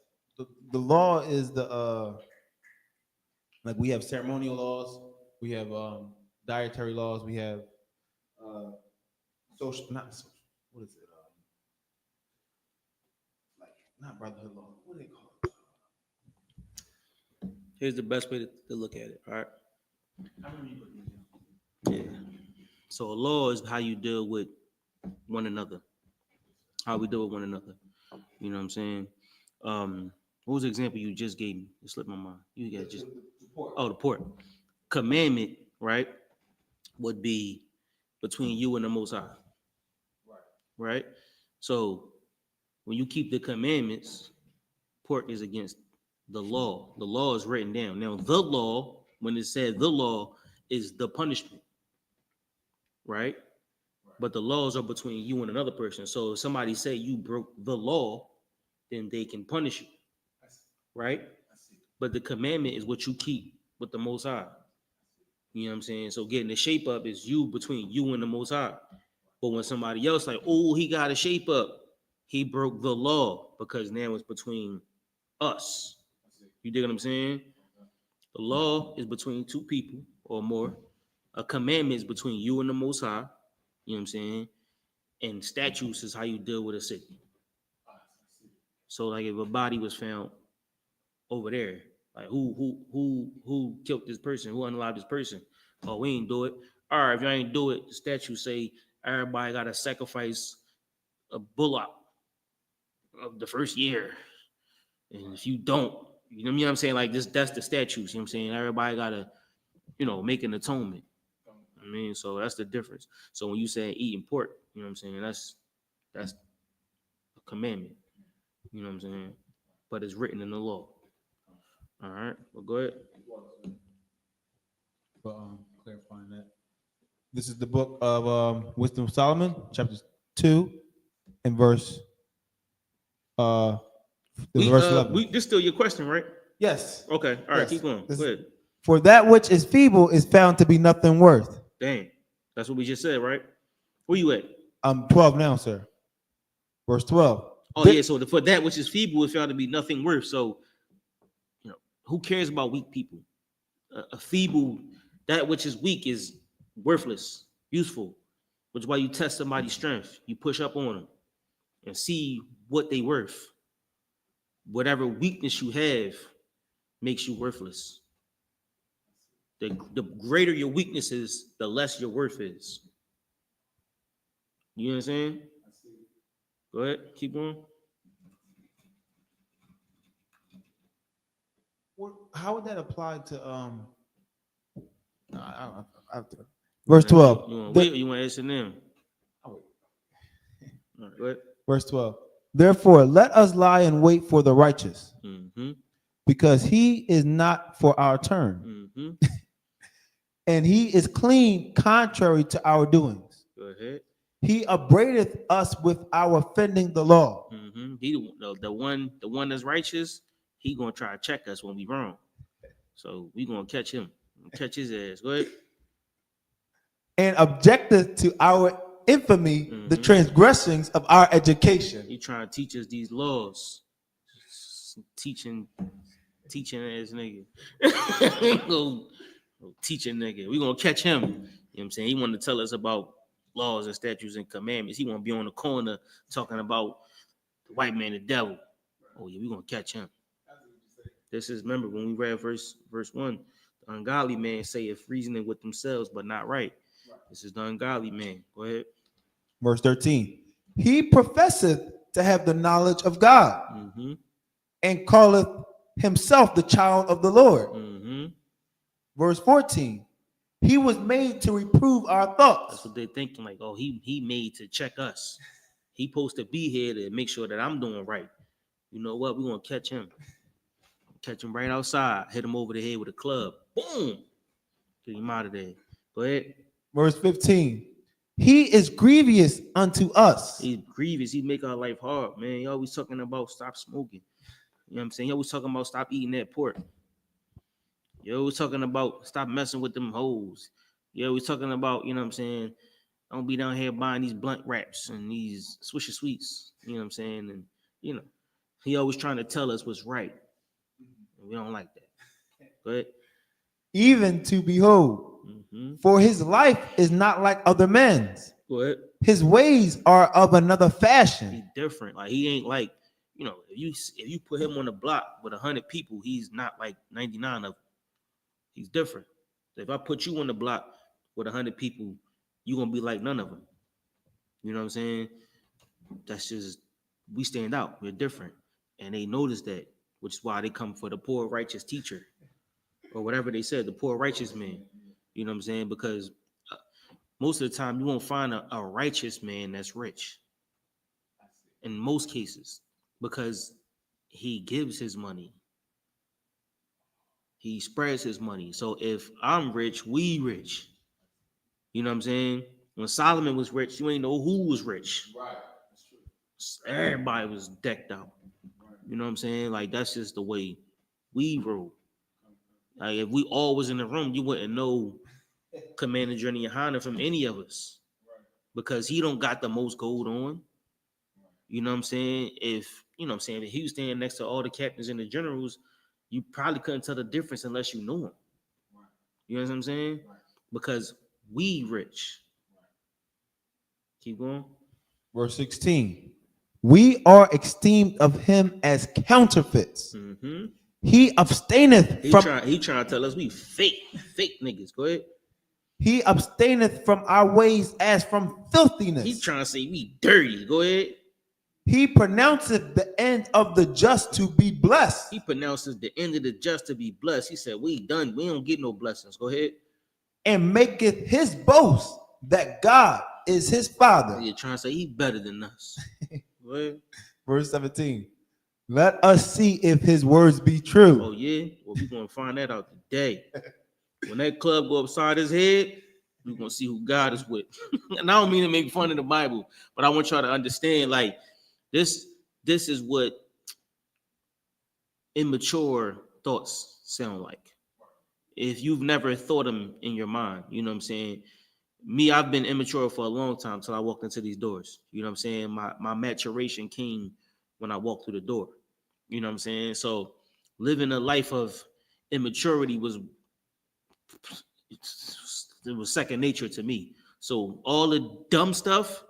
The law is the like we have ceremonial laws, we have dietary laws, we have social, not social, what is it? Like not brotherhood law. What do they call it? Here's the best way to look at it. All right. Yeah. So a law is how you deal with one another. How we deal with one another. You know what I'm saying? What was the example you just gave me? It slipped my mind. You got just the port. Commandment, right? Would be between you and the Most High. Right? So when you keep the commandments, pork is against the law. The law is written down. Now, the law, when it said the law, is the punishment. Right? But the laws are between you and another person. So if somebody say you broke the law, then they can punish you. Right? But the commandment is what you keep with the Most High. You know what I'm saying? So getting the shape up is you between you and the Most High. But when somebody else like, oh, he got a shape up, he broke the law because now it's between us. You dig what I'm saying? The law is between two people or more. A commandment is between you and the Most High. You know what I'm saying? And statutes is how you deal with a city. So like if a body was found over there, like who killed this person? Who unalived this person? Oh, we ain't do it. All right, if you ain't do it, the statute say everybody got to sacrifice a bullock of the first year. And if you don't, you know what I'm saying? Like this, that's the statutes. You know what I'm saying? Everybody got to, make an atonement. I mean, so that's the difference. So when you say eating pork, you know what I'm saying? That's a commandment. You know what I'm saying? But it's written in the law. All right. Well, go ahead. Clarifying that. This is the book of Wisdom of Solomon, chapter 2 and verse verse 11. This still your question, right? Yes. Okay. All right. Yes. Keep going. Go ahead. For that which is feeble is found to be nothing worth. Dang. That's what we just said, right? Where you at? 12 now, sir. Verse 12. Oh yeah, so for that which is feeble is found to be nothing worth. So, who cares about weak people? A feeble, that which is weak is worthless, useful, which is why you test somebody's strength. You push up on them and see what they worth. Whatever weakness you have makes you worthless. The greater your weakness is, the less your worth is. You know what I'm saying? Go ahead, keep going. How would that apply to I have to. Verse 12. You want to wait or you want to ask them? All right, go ahead. Verse 12. Therefore, let us lie in wait for the righteous, because he is not for our turn, and he is clean contrary to our doings. Go ahead. He upbraideth us with our offending the law. He the one that's righteous. He gonna try to check us when we wrong. So we gonna catch him, catch his ass. Go ahead. And objecteth to our infamy the transgressions of our education. He trying to teach us these laws. Teaching ass nigga. Go teaching nigga. We gonna catch him. You know what I'm saying? He want to tell us about laws and statutes and commandments. He want to be on the corner talking about the white man, the devil. Oh yeah, we gonna catch him. This is, remember when we read verse 1, the ungodly man saith reasoning with themselves, but not right. This is the ungodly man. Go ahead. Verse 13. He professeth to have the knowledge of God, and calleth himself the child of the Lord. Verse 14. He was made to reprove our thoughts. That's what they're thinking, like, oh, he made to check us. He supposed to be here to make sure that I'm doing right. You know what? We're gonna catch him. Catch him right outside. Hit him over the head with a club. Boom. Get him out of there. Go ahead. Verse 15. He is grievous unto us. He's grievous. He make our life hard, man. He always talking about stop smoking. You know what I'm saying? He always talking about stop eating that pork. You always talking about stop messing with them hoes. You always talking about, you know what I'm saying, don't be down here buying these blunt wraps and these Swisher Sweets. You know what I'm saying? And, you know, he always trying to tell us what's right. We don't like that. But even to behold, for his life is not like other men's. What? His ways are of another fashion. He's different. Like he ain't like, you know, if you put him on the block with 100 people, he's not like 99 of them. He's different. So if I put you on the block with 100 people, you're gonna be like none of them. You know what I'm saying? That's just, we stand out. We're different, and they notice that, which is why they come for the poor righteous teacher, or whatever they said, the poor righteous man. You know what I'm saying? Because most of the time you won't find a righteous man that's rich. In most cases, because he gives his money. He spreads his money. So if I'm rich, we rich. You know what I'm saying? When Solomon was rich, you ain't know who was rich. Right. That's true. Everybody was decked out. You know what I'm saying? Like, that's just the way we roll. Like, if we all was in the room, you wouldn't know Commander Journey YAHANNA from any of us, because he don't got the most gold on. You know what I'm saying? If, you know what I'm saying, if he was standing next to all the captains and the generals, you probably couldn't tell the difference unless you knew him. You know what I'm saying? Because we rich. Keep going. Verse 16. We are esteemed of him as counterfeits. He abstaineth He from. He trying to tell us we fake niggas. Go ahead. He abstaineth from our ways as from filthiness. He trying to say we dirty. Go ahead. He pronounceth the end of the just to be blessed. He pronounces the end of the just to be blessed. He said, we done. We don't get no blessings. Go ahead. And maketh his boast that God is his father. You're trying to say he better than us. Go ahead. Verse 17. Let us see if his words be true. Oh, yeah? Well, we're going to find that out today. When that club go upside his head, we're going to see who God is with. And I don't mean to make fun of the Bible, but I want y'all to understand, like, this is what immature thoughts sound like. If you've never thought them in your mind, you know what I'm saying? Me, I've been immature for a long time till I walked into these doors. You know what I'm saying? My maturation came when I walked through the door. You know what I'm saying? So living a life of immaturity was second nature to me. So all the dumb stuff,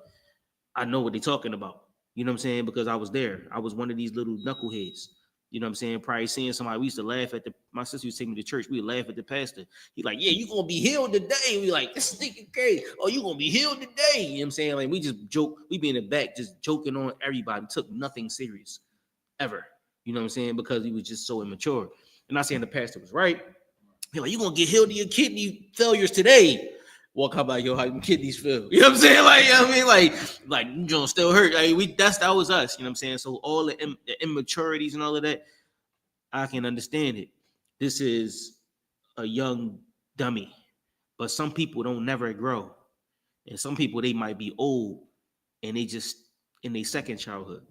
I know what they're talking about. You know what I'm saying? Because I was there. I was one of these little knuckleheads. You know what I'm saying? Probably seeing somebody. We used to laugh at my sister used to take me to church. We would laugh at the pastor. He like, yeah, you gonna be healed today. We like, this nigga crazy. Oh, you gonna be healed today. You know what I'm saying? Like, we just joke. We be in the back just joking on everybody. Took nothing serious ever. You know what I'm saying? Because he was just so immature. And not saying the pastor was right. He like, you gonna get healed of your kidney failures today. Walk out by your how your kidneys feel. You know what I'm saying? Like, you know what I mean? Like you don't still hurt. Like, that was us. You know what I'm saying? So all the immaturities and all of that, I can understand it. This is a young dummy. But some people don't never grow. And some people, they might be old and they just in their second childhood.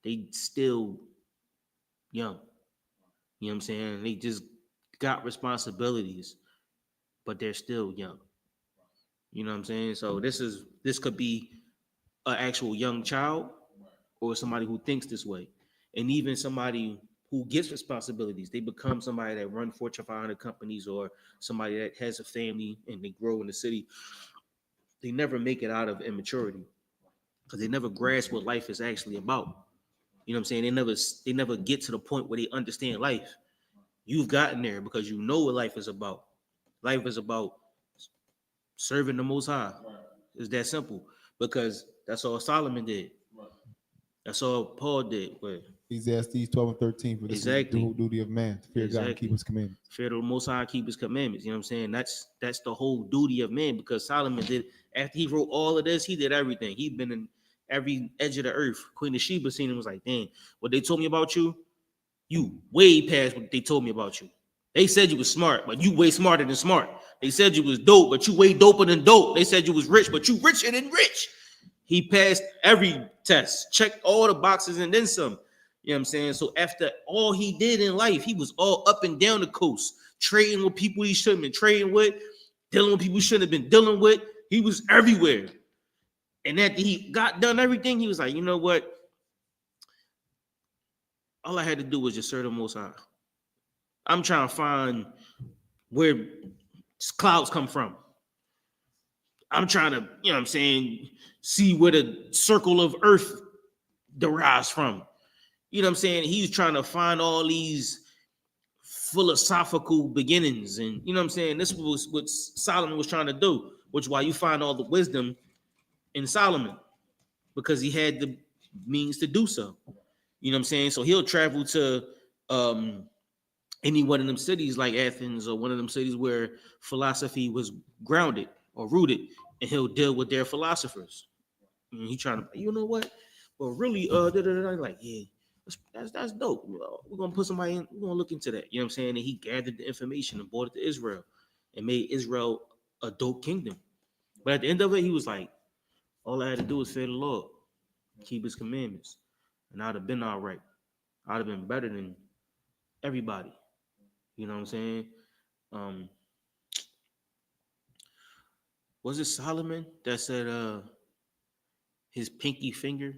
They still young. You know what I'm saying? They just got responsibilities, but they're still young. You know what I'm saying? So this could be an actual young child or somebody who thinks this way. And even somebody who gets responsibilities, they become somebody that run Fortune 500 companies or somebody that has a family and they grow in the city. They never make it out of immaturity because they never grasp what life is actually about. You know what I'm saying? They never get to the point where they understand life. You've gotten there because you know what life is about. Life is about serving the Most High. It's that simple because that's all Solomon did. That's all Paul did. But Ecclesiastes 12 and 13, for this is the whole duty of man, to fear God and keep his commandments. Fear the Most High, keep his commandments. You know what I'm saying? That's the whole duty of man because Solomon did, after he wrote all of this, he did everything. He'd been in every edge of the earth. Queen of Sheba seen him was like, dang, what they told me about you, you way past what they told me about you. They said you was smart, but you way smarter than smart. They said you was dope, but you way doper than dope. They said you was rich, but you richer than rich. He passed every test, checked all the boxes, and then some. You know what I'm saying? So after all he did in life, he was all up and down the coast, trading with people he shouldn't have been trading with, dealing with people he shouldn't have been dealing with. He was everywhere. And after he got done everything, he was like, you know what? All I had to do was just serve the Most High. I'm trying to find where clouds come from. I'm trying to, you know what I'm saying, see where the circle of earth derives from. You know what I'm saying? He's trying to find all these philosophical beginnings. And you know what I'm saying? This was what Solomon was trying to do, which is why you find all the wisdom in Solomon, because he had the means to do so. You know what I'm saying? So he'll travel to any one of them cities like Athens or one of them cities where philosophy was grounded or rooted, and he'll deal with their philosophers. And he trying to, you know what? Well, really, like, yeah, that's dope. We're gonna put somebody in, we're gonna look into that. You know what I'm saying? And he gathered the information and brought it to Israel and made Israel a dope kingdom. But at the end of it, he was like, all I had to do was fear the Lord, keep his commandments, and I'd have been all right. I'd have been better than everybody. You know what I'm saying? Was it Solomon that said his pinky finger?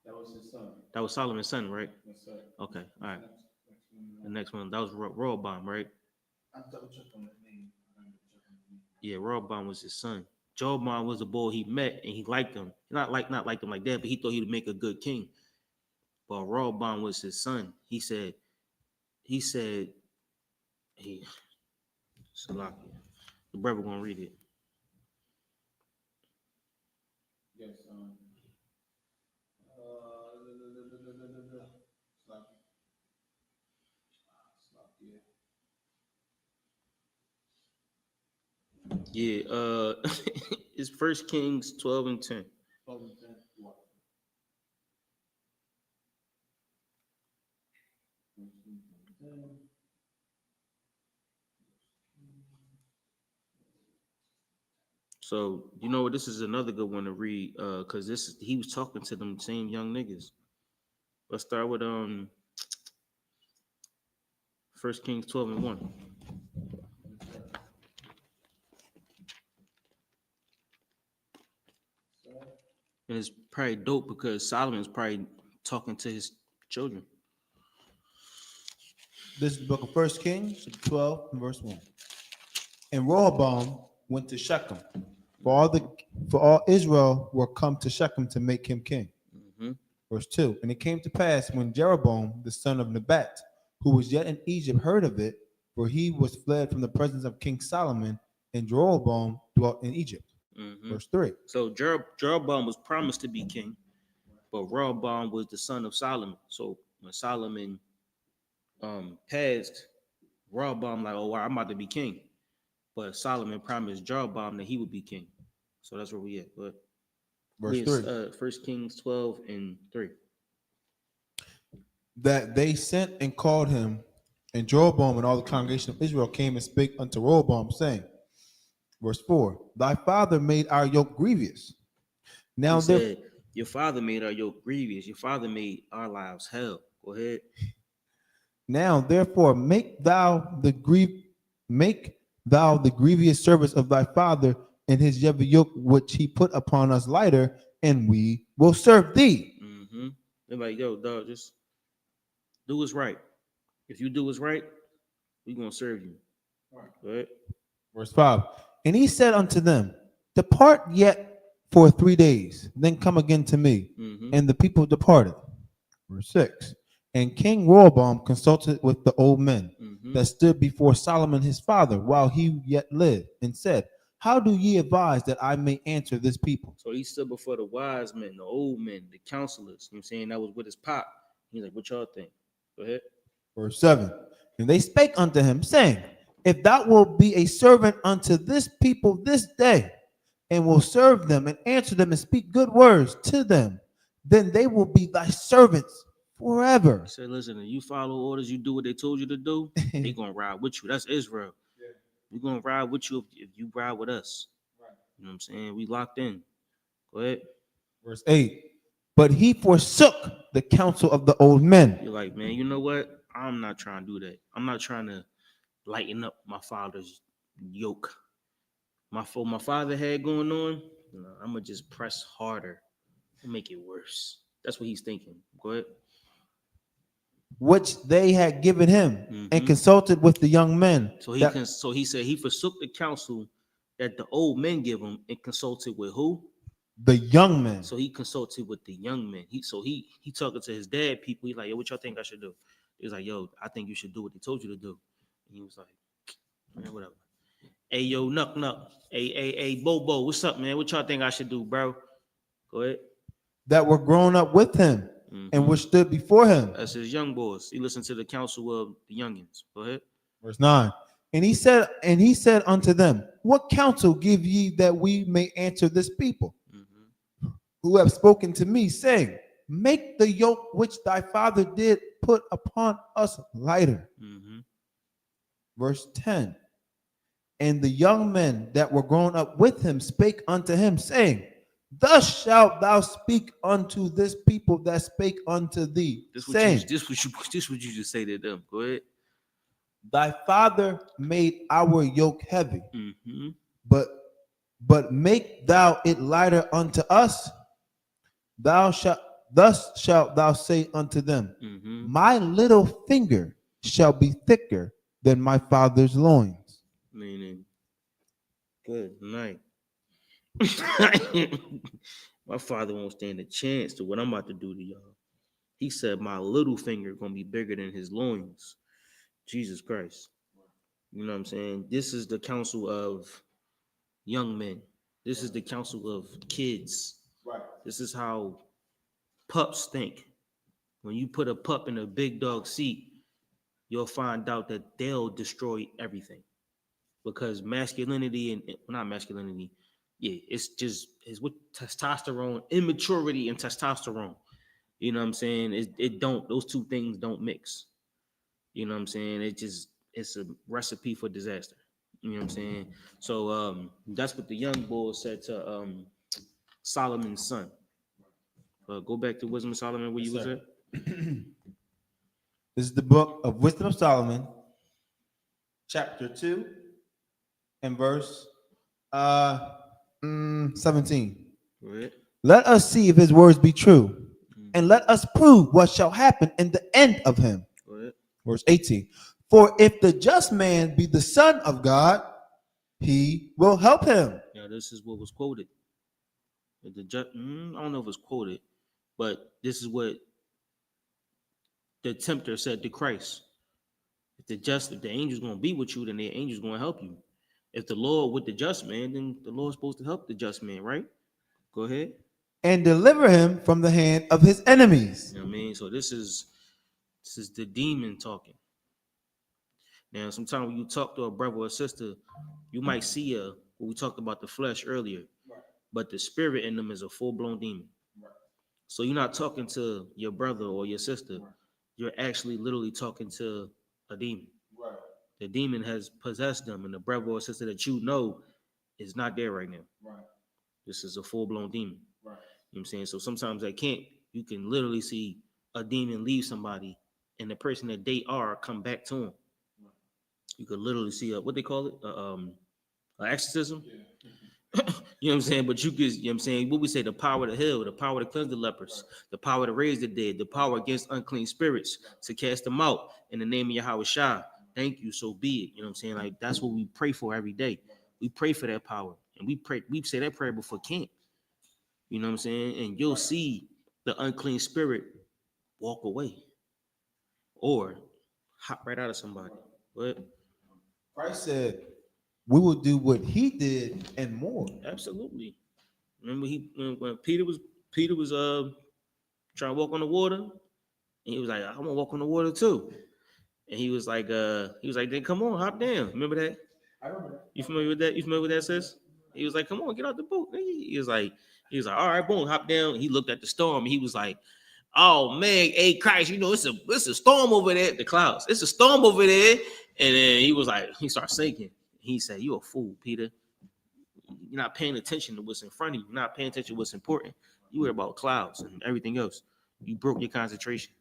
That was his son. That was Solomon's son, right? Yes, sir. Okay, all right. The next one, that was Rehoboam, right? I'm double checking on that name. Yeah, Rehoboam was his son. Jeroboam was the boy he met and he liked him. Not liked him like that, but he thought he would make a good king. But Rehoboam was his son. He said, hey, Salakia. The brother gonna read it. Yes. Yeah, it's 1 Kings 12 and 10. 12 and 10. So you know what? This is another good one to read, because he was talking to them same young niggas. Let's start with 1 Kings 12 and 1. And it's probably dope because Solomon's probably talking to his children. This is the book of 1 Kings, 12, and verse 1. And Rehoboam went to Shechem, for all Israel were come to Shechem to make him king. Mhm. Verse 2. And it came to pass when Jeroboam, the son of Nebat, who was yet in Egypt, heard of it, for he was fled from the presence of King Solomon, and Jeroboam dwelt in Egypt. Mhm. Verse 3. So Jeroboam was promised to be king, but Rehoboam was the son of Solomon. So when Solomon passed, Rehoboam like, oh wow, I'm about to be king. But Solomon promised Jeroboam that he would be king. So that's where we at. But Verse 3. 1 Kings 12 and 3. That they sent and called him, and Jeroboam and all the congregation of Israel came and spake unto Rehoboam, saying, verse 4, thy father made our yoke grievous. Now He said, your father made our yoke grievous. Your father made our lives hell. Go ahead. Now therefore make thou the grievous service of thy father and his heavy yoke which he put upon us lighter, and we will serve thee. Mm-hmm. They're like, yo, dog, just do what's right. If you do what's right, we're gonna serve you. Go ahead. Verse 5. And he said unto them, depart yet for 3 days, then come again to me. Mm-hmm. And the people departed. Verse 6. And King Rehoboam consulted with the old men that stood before Solomon his father while he yet lived, and said, how do ye advise that I may answer this people? So he stood before the wise men, the old men, the counselors. You know what I'm saying? That was with his pop. He's like, what y'all think? Go ahead. Verse 7. And they spake unto him, saying, if thou wilt be a servant unto this people this day, and will serve them and answer them and speak good words to them, then they will be thy servants forever. He said, listen, if you follow orders, you do what they told you to do, they gonna ride with you. That's Israel. Yeah. We're gonna ride with you if you ride with us. Right. You know what I'm saying? We locked in. Go ahead. Verse 8. But he forsook the counsel of the old men. You're like, man, you know what? I'm not trying to do that. I'm not trying to lighten up my father's yoke. My father had going on, you know, I'm gonna just press harder and make it worse. That's what he's thinking. Go ahead. Which they had given him, and consulted with the young men. So he said he forsook the counsel that the old men give him and consulted with who? The young men. So he consulted with the young men. He talking to his dad people. He's like, yo, what y'all think I should do? He was like, yo, I think you should do what they told you to do. And he was like, man, whatever. Hey, yo, Nuck. Hey, Bobo, what's up, man? What y'all think I should do, bro? Go ahead. That were grown up with him, and which stood before him. That's his young boys. He listened to the counsel of the youngins. Go ahead. Verse 9. And he said unto them, what counsel give ye that we may answer this people, who have spoken to me, saying, make the yoke which thy father did put upon us lighter. Verse 10. And the young men that were grown up with him spake unto him, saying, thus shalt thou speak unto this people that spake unto thee, saying, this what you just say to them. Go ahead. Thy father made our yoke heavy, but make thou it lighter unto us. Thus shalt thou say unto them, my little finger shall be thicker than my father's loins. Meaning, good night. My father won't stand a chance to what I'm about to do to y'all. He said my little finger gonna be bigger than his loins. Jesus Christ. You know what I'm saying? This is the counsel of young men. This is the counsel of kids. Right. This is how pups think. When you put a pup in a big dog seat, you'll find out that they'll destroy everything. Because masculinity and not masculinity, it's with testosterone, immaturity and testosterone. You know what I'm saying? Those two things don't mix. You know what I'm saying? It's a recipe for disaster. You know what I'm saying? So that's what the young boy said to Solomon's son. Go back to Wisdom of Solomon where you was at. This is the book of Wisdom of Solomon, chapter 2. And verse 17. Right. Let us see if his words be true, and let us prove what shall happen in the end of him. Go ahead. Verse 18. For if the just man be the son of God, he will help him. Now, this is what was quoted. I don't know if it's quoted, but this is what the tempter said to Christ. If the angel's going to be with you, then the angel's going to help you. If the Lord with the just man, then the Lord's supposed to help the just man, right? Go ahead. And deliver him from the hand of his enemies. You know what I mean? So this is the demon talking. Now, sometimes when you talk to a brother or a sister, you might see what we talked about the flesh earlier, but the spirit in them is a full-blown demon. So you're not talking to your brother or your sister. You're actually literally talking to a demon. The demon has possessed them, and the brother or sister that you know is not there right now. This is a full-blown demon. You know what I'm saying? So sometimes you can literally see a demon leave somebody and the person that they are come back to them. You could literally see what they call it, an exorcism. You know what I'm saying? But you could, you know what I'm saying, what we say, the power to heal, the power to cleanse the lepers, the power to raise the dead, the power against unclean spirits, to cast them out in the name of Yahweh. Thank you, so be it. You know what I'm saying? Like, that's what we pray for every day. We pray for that power. And we say that prayer before camp. You know what I'm saying? And you'll see the unclean spirit walk away or hop right out of somebody. But Christ said, we will do what he did and more. absolutely. Remember when Peter was trying to walk on the water, and he was like, I'm gonna walk on the water too. And he was like, then come on, hop down. Remember that? I remember that. You familiar with that? You familiar with that, sis? He was like, come on, get out the boat. He was like, all right, boom, hop down. He looked at the storm. And he was like, oh man, hey Christ, you know, it's a storm over there, the clouds. It's a storm over there. And then he was like, he started sinking. He said, you're a fool, Peter. You're not paying attention to what's in front of you. You're not paying attention to what's important. You worry about clouds and everything else. You broke your concentration.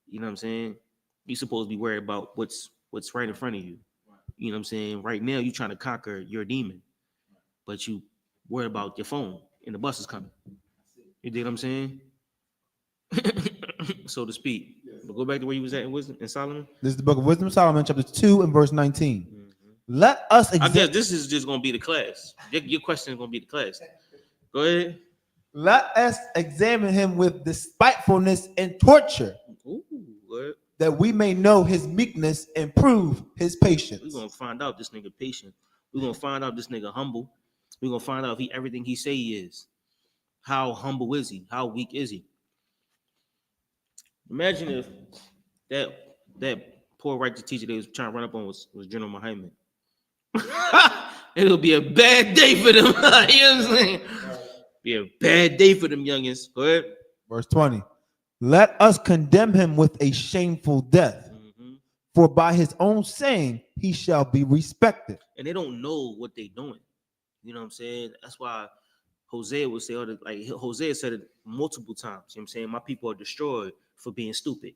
You know what I'm saying? You're supposed to be worried about what's right in front of you. You know what I'm saying? Right now, you're trying to conquer your demon, but you worry about your phone and the bus is coming. You dig what I'm saying? So to speak. But go back to where you was at in Wisdom in Solomon. This is the book of Wisdom, Solomon, chapter 2 and verse 19. Mm-hmm. Let us I guess this is just going to be the class. Your question is going to be the class. Go ahead. Let us examine him with despitefulness and torture. Ooh, what? That we may know his meekness and prove his patience. We're going to find out this nigga patient. We're going to find out this nigga humble. We're going to find out if everything he say he is. How humble is he? How weak is he? Imagine if that poor righteous teacher they was trying to run up on was General Muhammad. It'll be a bad day for them. You know what I'm saying? Be a bad day for them youngins. Go ahead. Verse 20. Let us condemn him with a shameful death. Mm-hmm. For by his own saying, he shall be respected. And they don't know what they're doing. You know what I'm saying? That's why Hosea would say, like Hosea said it multiple times. You know what I'm saying? My people are destroyed for being stupid,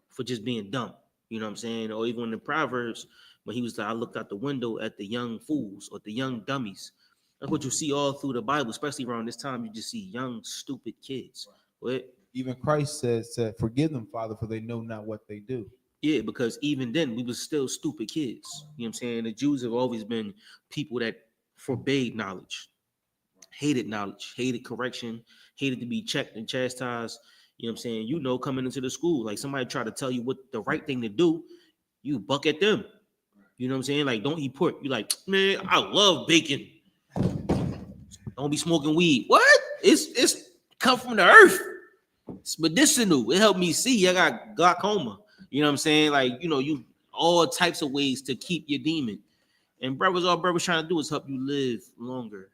for just being dumb. You know what I'm saying? Or even in the Proverbs, when he was like, I looked out the window at the young fools or the young dummies. That's what you see all through the Bible, especially around this time. You just see young, stupid kids. What? Even Christ said, forgive them, Father, for they know not what they do. Yeah, because even then, we was still stupid kids. You know what I'm saying? The Jews have always been people that forbade knowledge, hated correction, hated to be checked and chastised. You know what I'm saying? You know, coming into the school, like somebody try to tell you what the right thing to do, you buck at them. You know what I'm saying? Like, don't eat pork. You like, man, I love bacon. Don't be smoking weed. What? It's come from the earth. It's medicinal. It helped me see. I got glaucoma. You know what I'm saying? Like, you know, you all types of ways to keep your demon. And all brothers trying to do is help you live longer.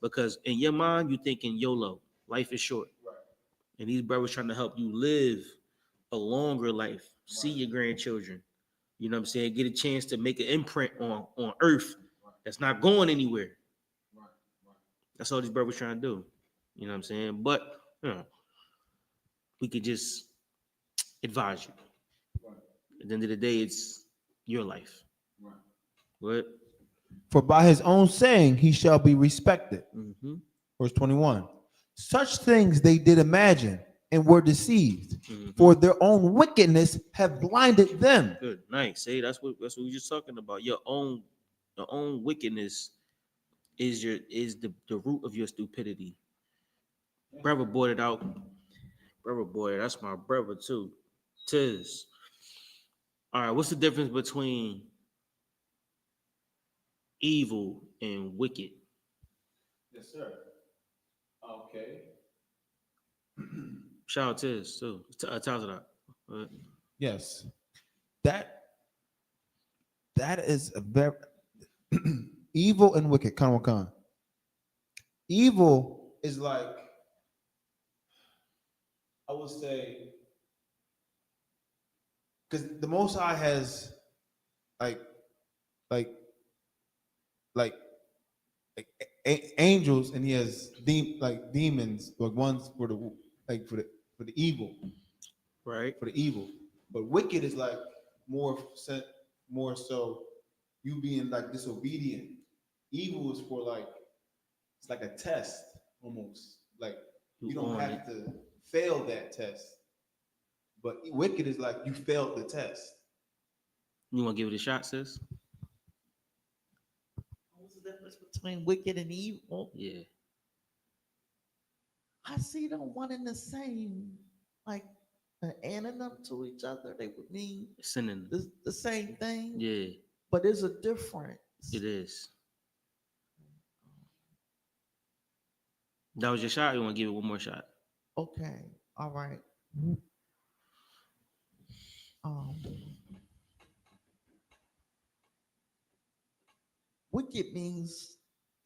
Because in your mind, you're thinking YOLO. Life is short. And these brothers trying to help you live a longer life. See your grandchildren. You know what I'm saying? Get a chance to make an imprint on earth that's not going anywhere. That's all these brothers trying to do. You know what I'm saying? But, you know, we could just advise you. At the end of the day, it's your life. What? For by his own saying, he shall be respected. Mm-hmm. Verse 21. Such things they did imagine and were deceived, Mhm. for their own wickedness have blinded them. Good, nice. See, that's what we just talking about. Your own wickedness is the root of your stupidity. Brother bought it out. Brother boy, that's my brother too. Tiz. All right, what's the difference between evil and wicked? Yes, sir. Okay. Shout out Tiz too. Tells it out. Yes. That is a very evil and wicked. Come. Evil is like, I would say, because the Most High has like like like angels, and he has demons, like ones for the for the evil, Right. for the evil. But wicked is like more more so you being like disobedient. Evil is for like, it's like a test almost. Like you don't on have it. to fail that test. But wicked is like you failed the test. You want to give it a shot, sis? What's the difference between wicked and evil? Yeah. I see them one and the same, like an antonym to each other. They would mean Sinning. the same thing, Yeah, but there's a difference. it is. That was your shot. You want to give it one more shot? Okay, all right. Um, wicked means,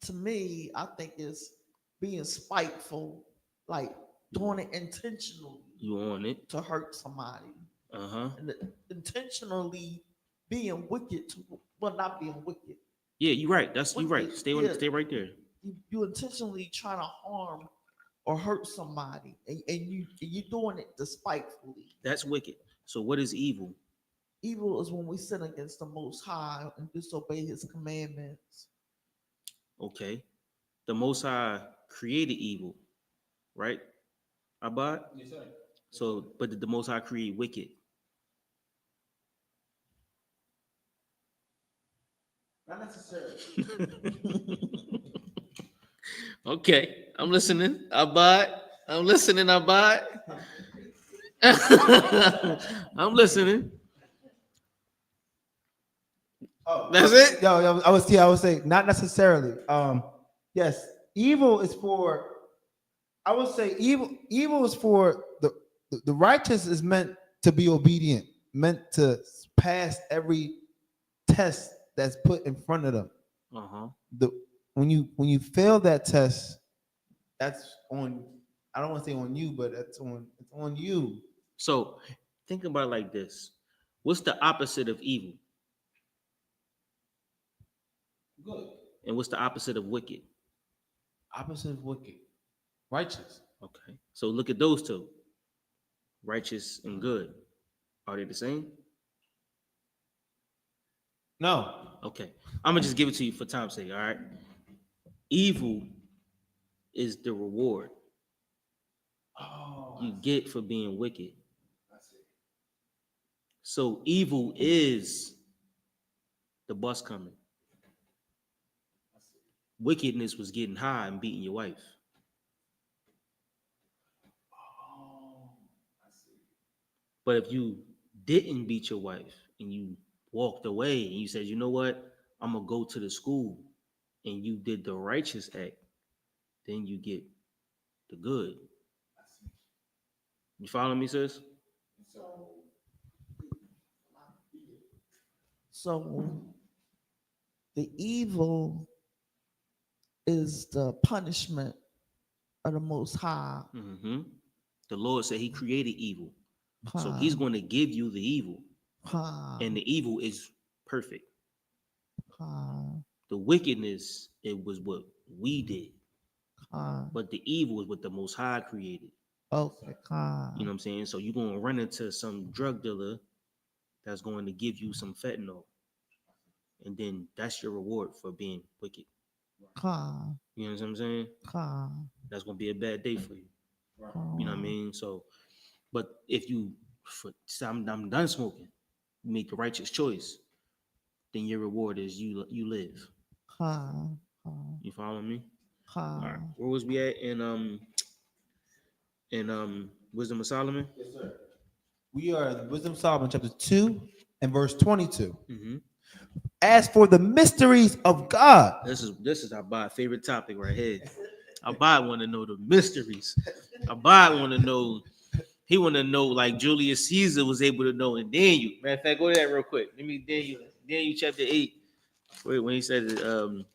to me, I think is being spiteful, like doing it intentionally You on it? to hurt somebody, Uh-huh. and intentionally being wicked to, well, not being wicked. Yeah, you're right. That's you right. Wicked, Stay yeah. stay right there. You intentionally trying to harm or hurt somebody, and you doing it despitefully. That's wicked. So what is evil? Evil is when we sin against the Most High and disobey His commandments. Okay. The Most High created evil, right? Abad? Yes, sir. So, but did the Most High create wicked? Not necessarily. Okay, I'm listening. Abad. I'm listening, Abad. I'm listening. Oh, That's it? Yo, I would say not necessarily. Yes, evil is for. I would say evil is for the righteous is meant to be obedient, meant to pass every test that's put in front of them. Uh-huh. The when you fail that test, that's on. I don't want to say on you, but it's on you. So think about it like this. What's the opposite of evil? Good. And what's the opposite of wicked? Opposite of wicked, righteous. Okay. So look at those two. Righteous and good. Are they the same? No. Okay. I'm gonna just give it to you for time's sake, all right? Evil is the reward you get for being wicked. So evil is the bus coming. Wickedness was getting high and beating your wife. But if you didn't beat your wife and you walked away and you said, you know what, I'm gonna go to the school, and you did the righteous act, then you get the good. You follow me, sis? So the evil is the punishment of the Most High. Mm-hmm. The Lord said He created evil, so He's going to give you the evil, and the evil is perfect. The wickedness, it was what we did, but the evil is what the Most High created. Okay. You know what I'm saying? So you're going to run into some drug dealer that's going to give you some fentanyl, and then that's your reward for being wicked. Con, You know what I'm saying? con, That's gonna be a bad day for you. con. You know what I mean? So, but if you, say, I'm done smoking, you make the righteous choice, then your reward is you live. Con, con, You follow me? All right. con. Where was we at in Wisdom of Solomon? Yes, sir. We are in Wisdom of Solomon, chapter 2 and verse 22. Mm-hmm. As for the mysteries of God, This is our favorite topic right here. Abad want to know the mysteries. Abad want to know. He want to know like Julius Caesar was able to know in Daniel. Matter of fact, go to that real quick. Let me Daniel chapter 8. When he said that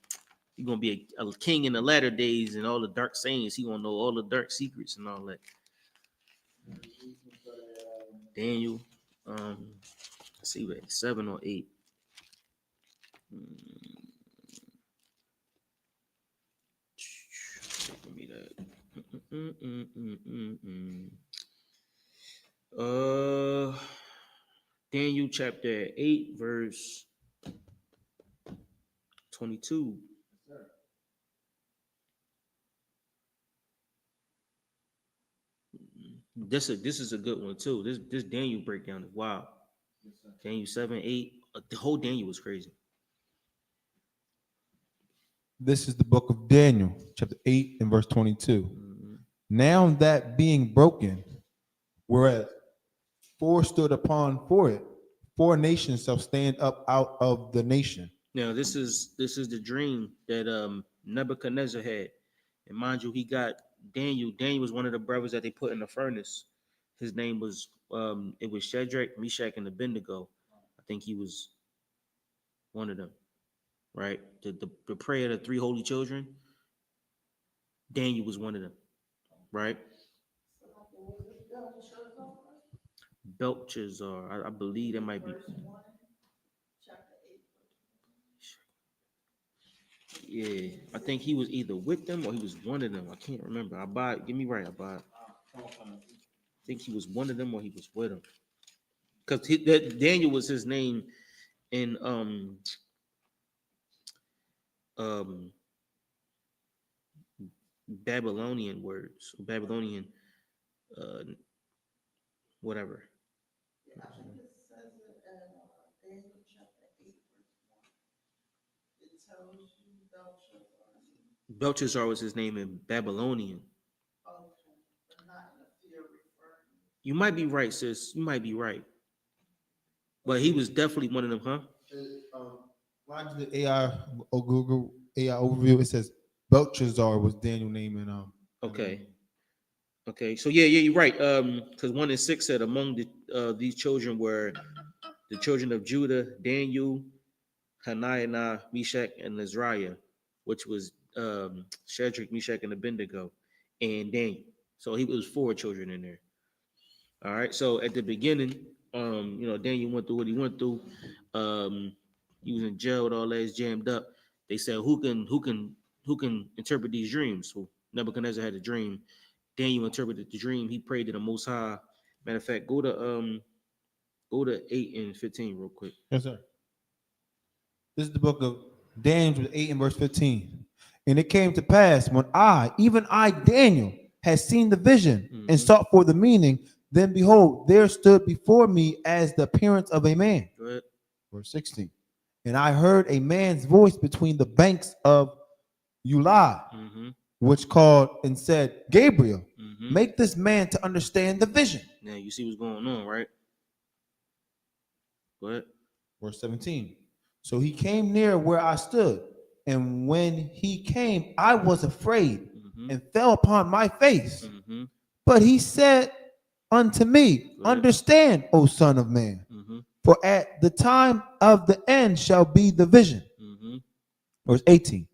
he's gonna be a king in the latter days and all the dark sayings. He gonna know all the dark secrets and all that. Daniel, let's see, wait, 7 or 8. Give me that. Daniel chapter 8, verse 22. This is a good one too. This Daniel breakdown is wild. Daniel 7, 8. The whole Daniel was crazy. this is the book of Daniel, chapter 8 and verse 22. Mhm. Now that being broken, whereas four stood upon for it, four nations shall stand up out of the nation. Now this is the dream that Nebuchadnezzar had, and mind you, he got Daniel. Daniel was one of the brothers that they put in the furnace. His name was it was Shadrach, Meshach, and Abednego. I think he was one of them, right? The prayer of the three holy children. Daniel was one of them, right? Belshazzar, I believe that might be. Yeah, I think he was either with them or he was one of them. I can't remember. Get me right, I think he was one of them or he was with them. Because that Daniel was his name in Babylonian words, Babylonian whatever. Yeah, I think it says it in Daniel chapter 8, verse 1. It tells you Belshazzar. Belshazzar was his name in Babylonian. Okay, but not in the fear referring. You might be right, sis. You might be right. But he was definitely one of them, huh? When I do the AI or Google AI overview, it says Belshazzar was Daniel name and Okay. Okay. So yeah, you're right. Because 1 and 6 said among these children were the children of Judah, Daniel, Hananiah, Meshach, and Azariah, which was Shadrach, Meshach, and Abednego, and Daniel. So he was 4 children in there. All right. So at the beginning, Daniel went through what he went through. He was in jail with all that, jammed up. They said, who can interpret these dreams? So Nebuchadnezzar had a dream. Daniel interpreted the dream. He prayed to the Most High. Matter of fact, go to 8 and 15 real quick. yes, sir. This is the book of Daniel 8 and verse 15. And it came to pass when even I, Daniel, had seen the vision and sought for the meaning, then behold, there stood before me as the appearance of a man. Go ahead. Verse 16. And I heard a man's voice between the banks of Ulai, which called and said, Gabriel, make this man to understand the vision. Now you see what's going on, right? Go ahead. Verse 17. So he came near where I stood, and when he came, I was afraid and fell upon my face. But he said unto me, understand, O son of man, for at the time of the end shall be the vision. Verse 18.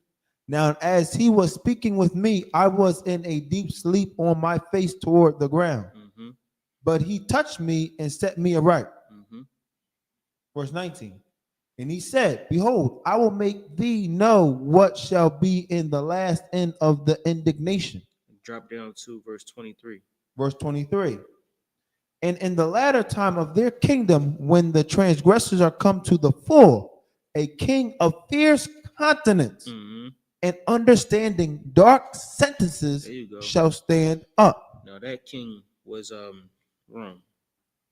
Now, as he was speaking with me, I was in a deep sleep on my face toward the ground. But he touched me and set me aright. Verse 19. And he said, behold, I will make thee know what shall be in the last end of the indignation. Drop down to verse 23. Verse 23. And in the latter time of their kingdom, when the transgressors are come to the full, a king of fierce countenance and understanding dark sentences There you go. shall stand up. Now that king was Rome,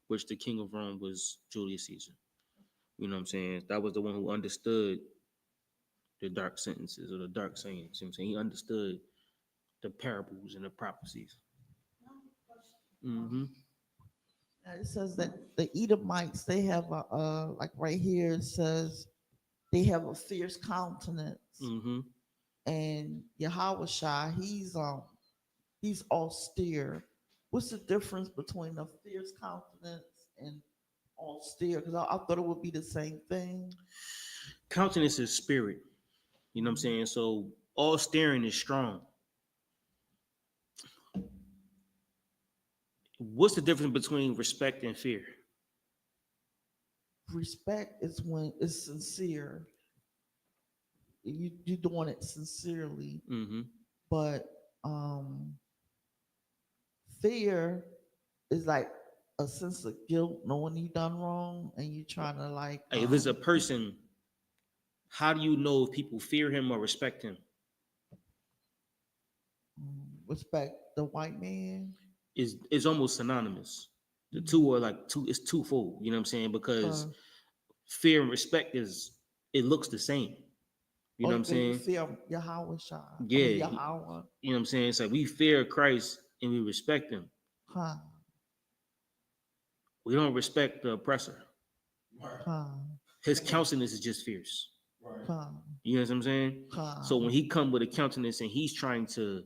which the king of Rome was Julius Caesar. You know what I'm saying? That was the one who understood the dark sentences or the dark sayings. You know what I'm saying? He understood the parables and the prophecies. Mm-hmm. Now it says that the Edomites, they have a like right here it says they have a fierce countenance, Mm-hmm. and Yahweh he's austere. What's the difference between a fierce countenance and austere? Because I thought it would be the same thing. Countenance is spirit. You know what I'm saying? So all staring is strong. What's the difference between respect and fear? Respect is when it's sincere. You're doing it sincerely, Mm-hmm. but fear is like a sense of guilt, knowing you done wrong, and you trying to like If it's a person, how do you know if people fear him or respect him? respect the white man. Is almost synonymous. The two are like it's twofold, you know what I'm saying? Because Uh, fear and respect it looks the same. You know what I'm so you saying? fear Yahweh Shai. Yeah. Yahweh. You know what I'm saying? It's like we fear Christ and we respect him. Huh. We don't respect the oppressor. Huh. His countenance is just fierce. Huh. You know what I'm saying? Huh. So when he come with a countenance and he's trying to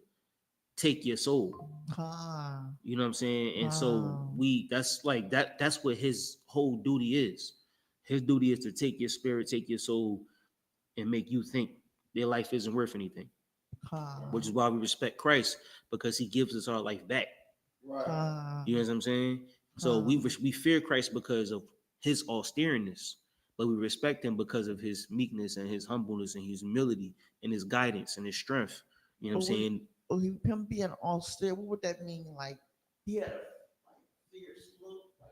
take your soul, Huh. you know what I'm saying? And so Wow. that's what his whole duty is. His duty is to take your spirit, take your soul, and make you think their life isn't worth anything. Huh. Which is why we respect Christ, because he gives us our life back. Huh. You know what I'm saying? So we fear Christ because of his austereness, but we respect him because of his meekness and his humbleness and his humility and his guidance and his strength. You know what I'm saying? Him being austere, what would that mean? Like he had like fierce look. Like,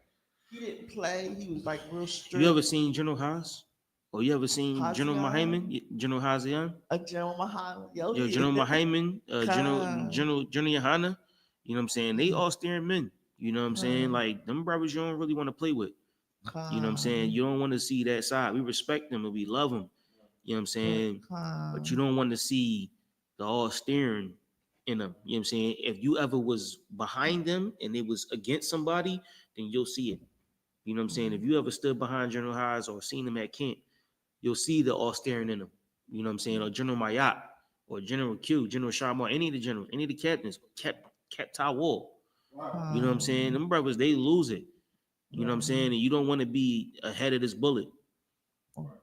he didn't play. He was like real strict. You ever seen General Haas? Or you ever seen General Hazian? Mahaman? General Hazian? A General Muhammad. Yo, Yo, yeah. General Mahaman, Khan. General YAHANNA. You know what I'm saying? They austere men. You know what I'm saying? Khan. Like them brothers you don't really want to play with. You know what I'm saying? You don't want to see that side. We respect them and we love them. You know what I'm saying? But you don't want to see the all staring in them. You know what I'm saying? If you ever was behind them and it was against somebody, then you'll see it. You know what I'm saying? If you ever stood behind General Haas or seen him at camp, you'll see the all staring in them. You know what I'm saying? Or General Mayat or General Q, General Sharma, any of the generals, any of the captains, Cap Tawal. You know what I'm saying? Them brothers, they lose it. You know what I'm saying? And you don't want to be ahead of this bullet.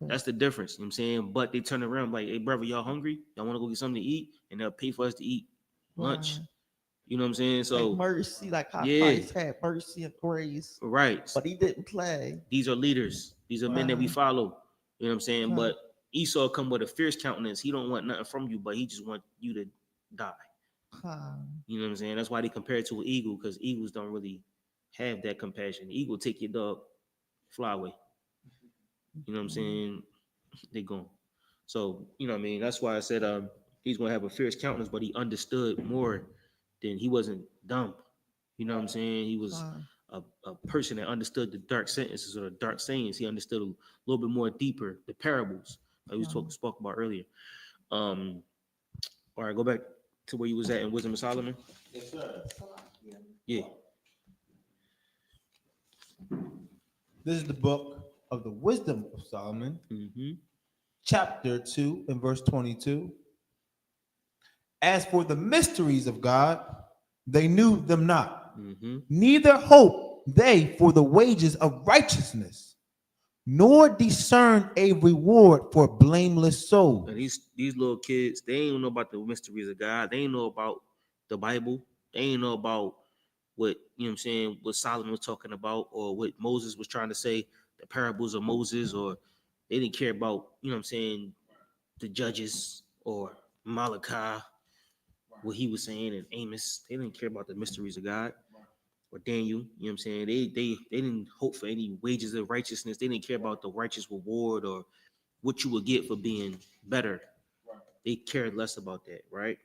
That's the difference. You know what I'm saying? But they turn around like, hey, brother, y'all hungry? Y'all want to go get something to eat? And they'll pay for us to eat lunch. You know what I'm saying? So like mercy, like how yeah. Christ had mercy and grace. Right. But he didn't play. These are leaders. These are men that we follow. You know what I'm saying? But Esau come with a fierce countenance. He don't want nothing from you, but he just want you to die. You know what I'm saying? That's why they compare it to an eagle, because eagles don't really have that compassion. The eagle take your dog, fly away. You know what I'm saying? They gone. So, you know what I mean? That's why I said he's gonna have a fierce countenance, but he understood more than he wasn't dumb. You know what I'm saying? He was a person that understood the dark sentences or the dark sayings. He understood a little bit more deeper the parables like we spoke about earlier. All right, go back to where you was at in Wisdom of Solomon. Yes, sir. Yeah. This is the book of the Wisdom of Solomon, chapter 2 and verse 22. As for the mysteries of God, they knew them not, neither hope they for the wages of righteousness, nor discern a reward for blameless souls. And these little kids, they ain't know about the mysteries of God. They ain't know about the Bible. They ain't know about what, you know what I'm saying, what Solomon was talking about, or what Moses was trying to say, the parables of Moses, or they didn't care about, you know what I'm saying, the judges or Malachi, what he was saying, and Amos. They didn't care about the mysteries of God. Or Daniel, you know what I'm saying? They didn't hope for any wages of righteousness. They didn't care about the righteous reward or what you would get for being better they cared less about that, right?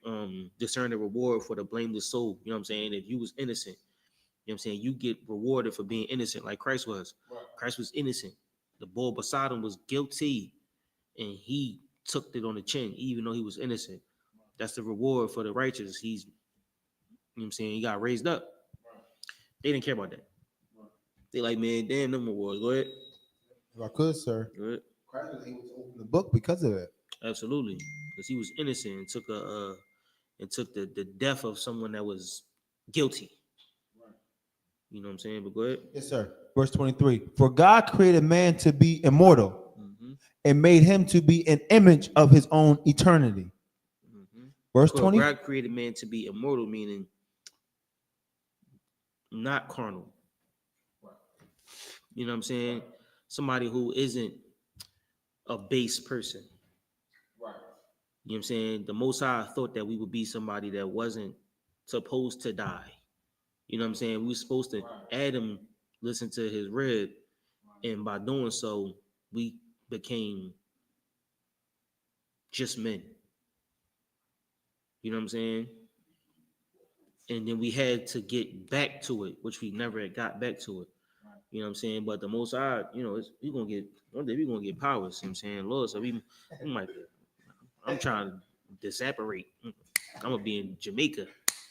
Discern the reward for the blameless soul. You know what I'm saying? If you was innocent, you know what I'm saying, you get rewarded for being innocent like Christ was. Christ was innocent. The boy beside him was guilty, and he took it on the chin, even though he was innocent. That's the reward for the righteous. He's, you know what I'm saying, he got raised up. They didn't care about that. They like, man, damn them rewards. Go ahead. If I could, sir. Go ahead. Christ was able to open the book because of it. Absolutely, because he was innocent and took the death of someone that was guilty. You know what I'm saying? But go ahead. Yes, sir. Verse 23. For God created man to be immortal and made him to be an image of his own eternity. Verse 20. God created man to be immortal, meaning not carnal. You know what I'm saying? Somebody who isn't a base person. Right. You know what I'm saying? The Most High thought that we would be somebody that wasn't supposed to die. You know what I'm saying? We were supposed to, Adam listen to his rib, and by doing so, we became just men. You know what I'm saying? And then we had to get back to it, which we never got back to it. You know what I'm saying? But the Most High, you know, we're gonna get one day we're gonna get powers. You know what I'm saying, Lord. So we might. I'm trying to disapparate. I'm gonna be in Jamaica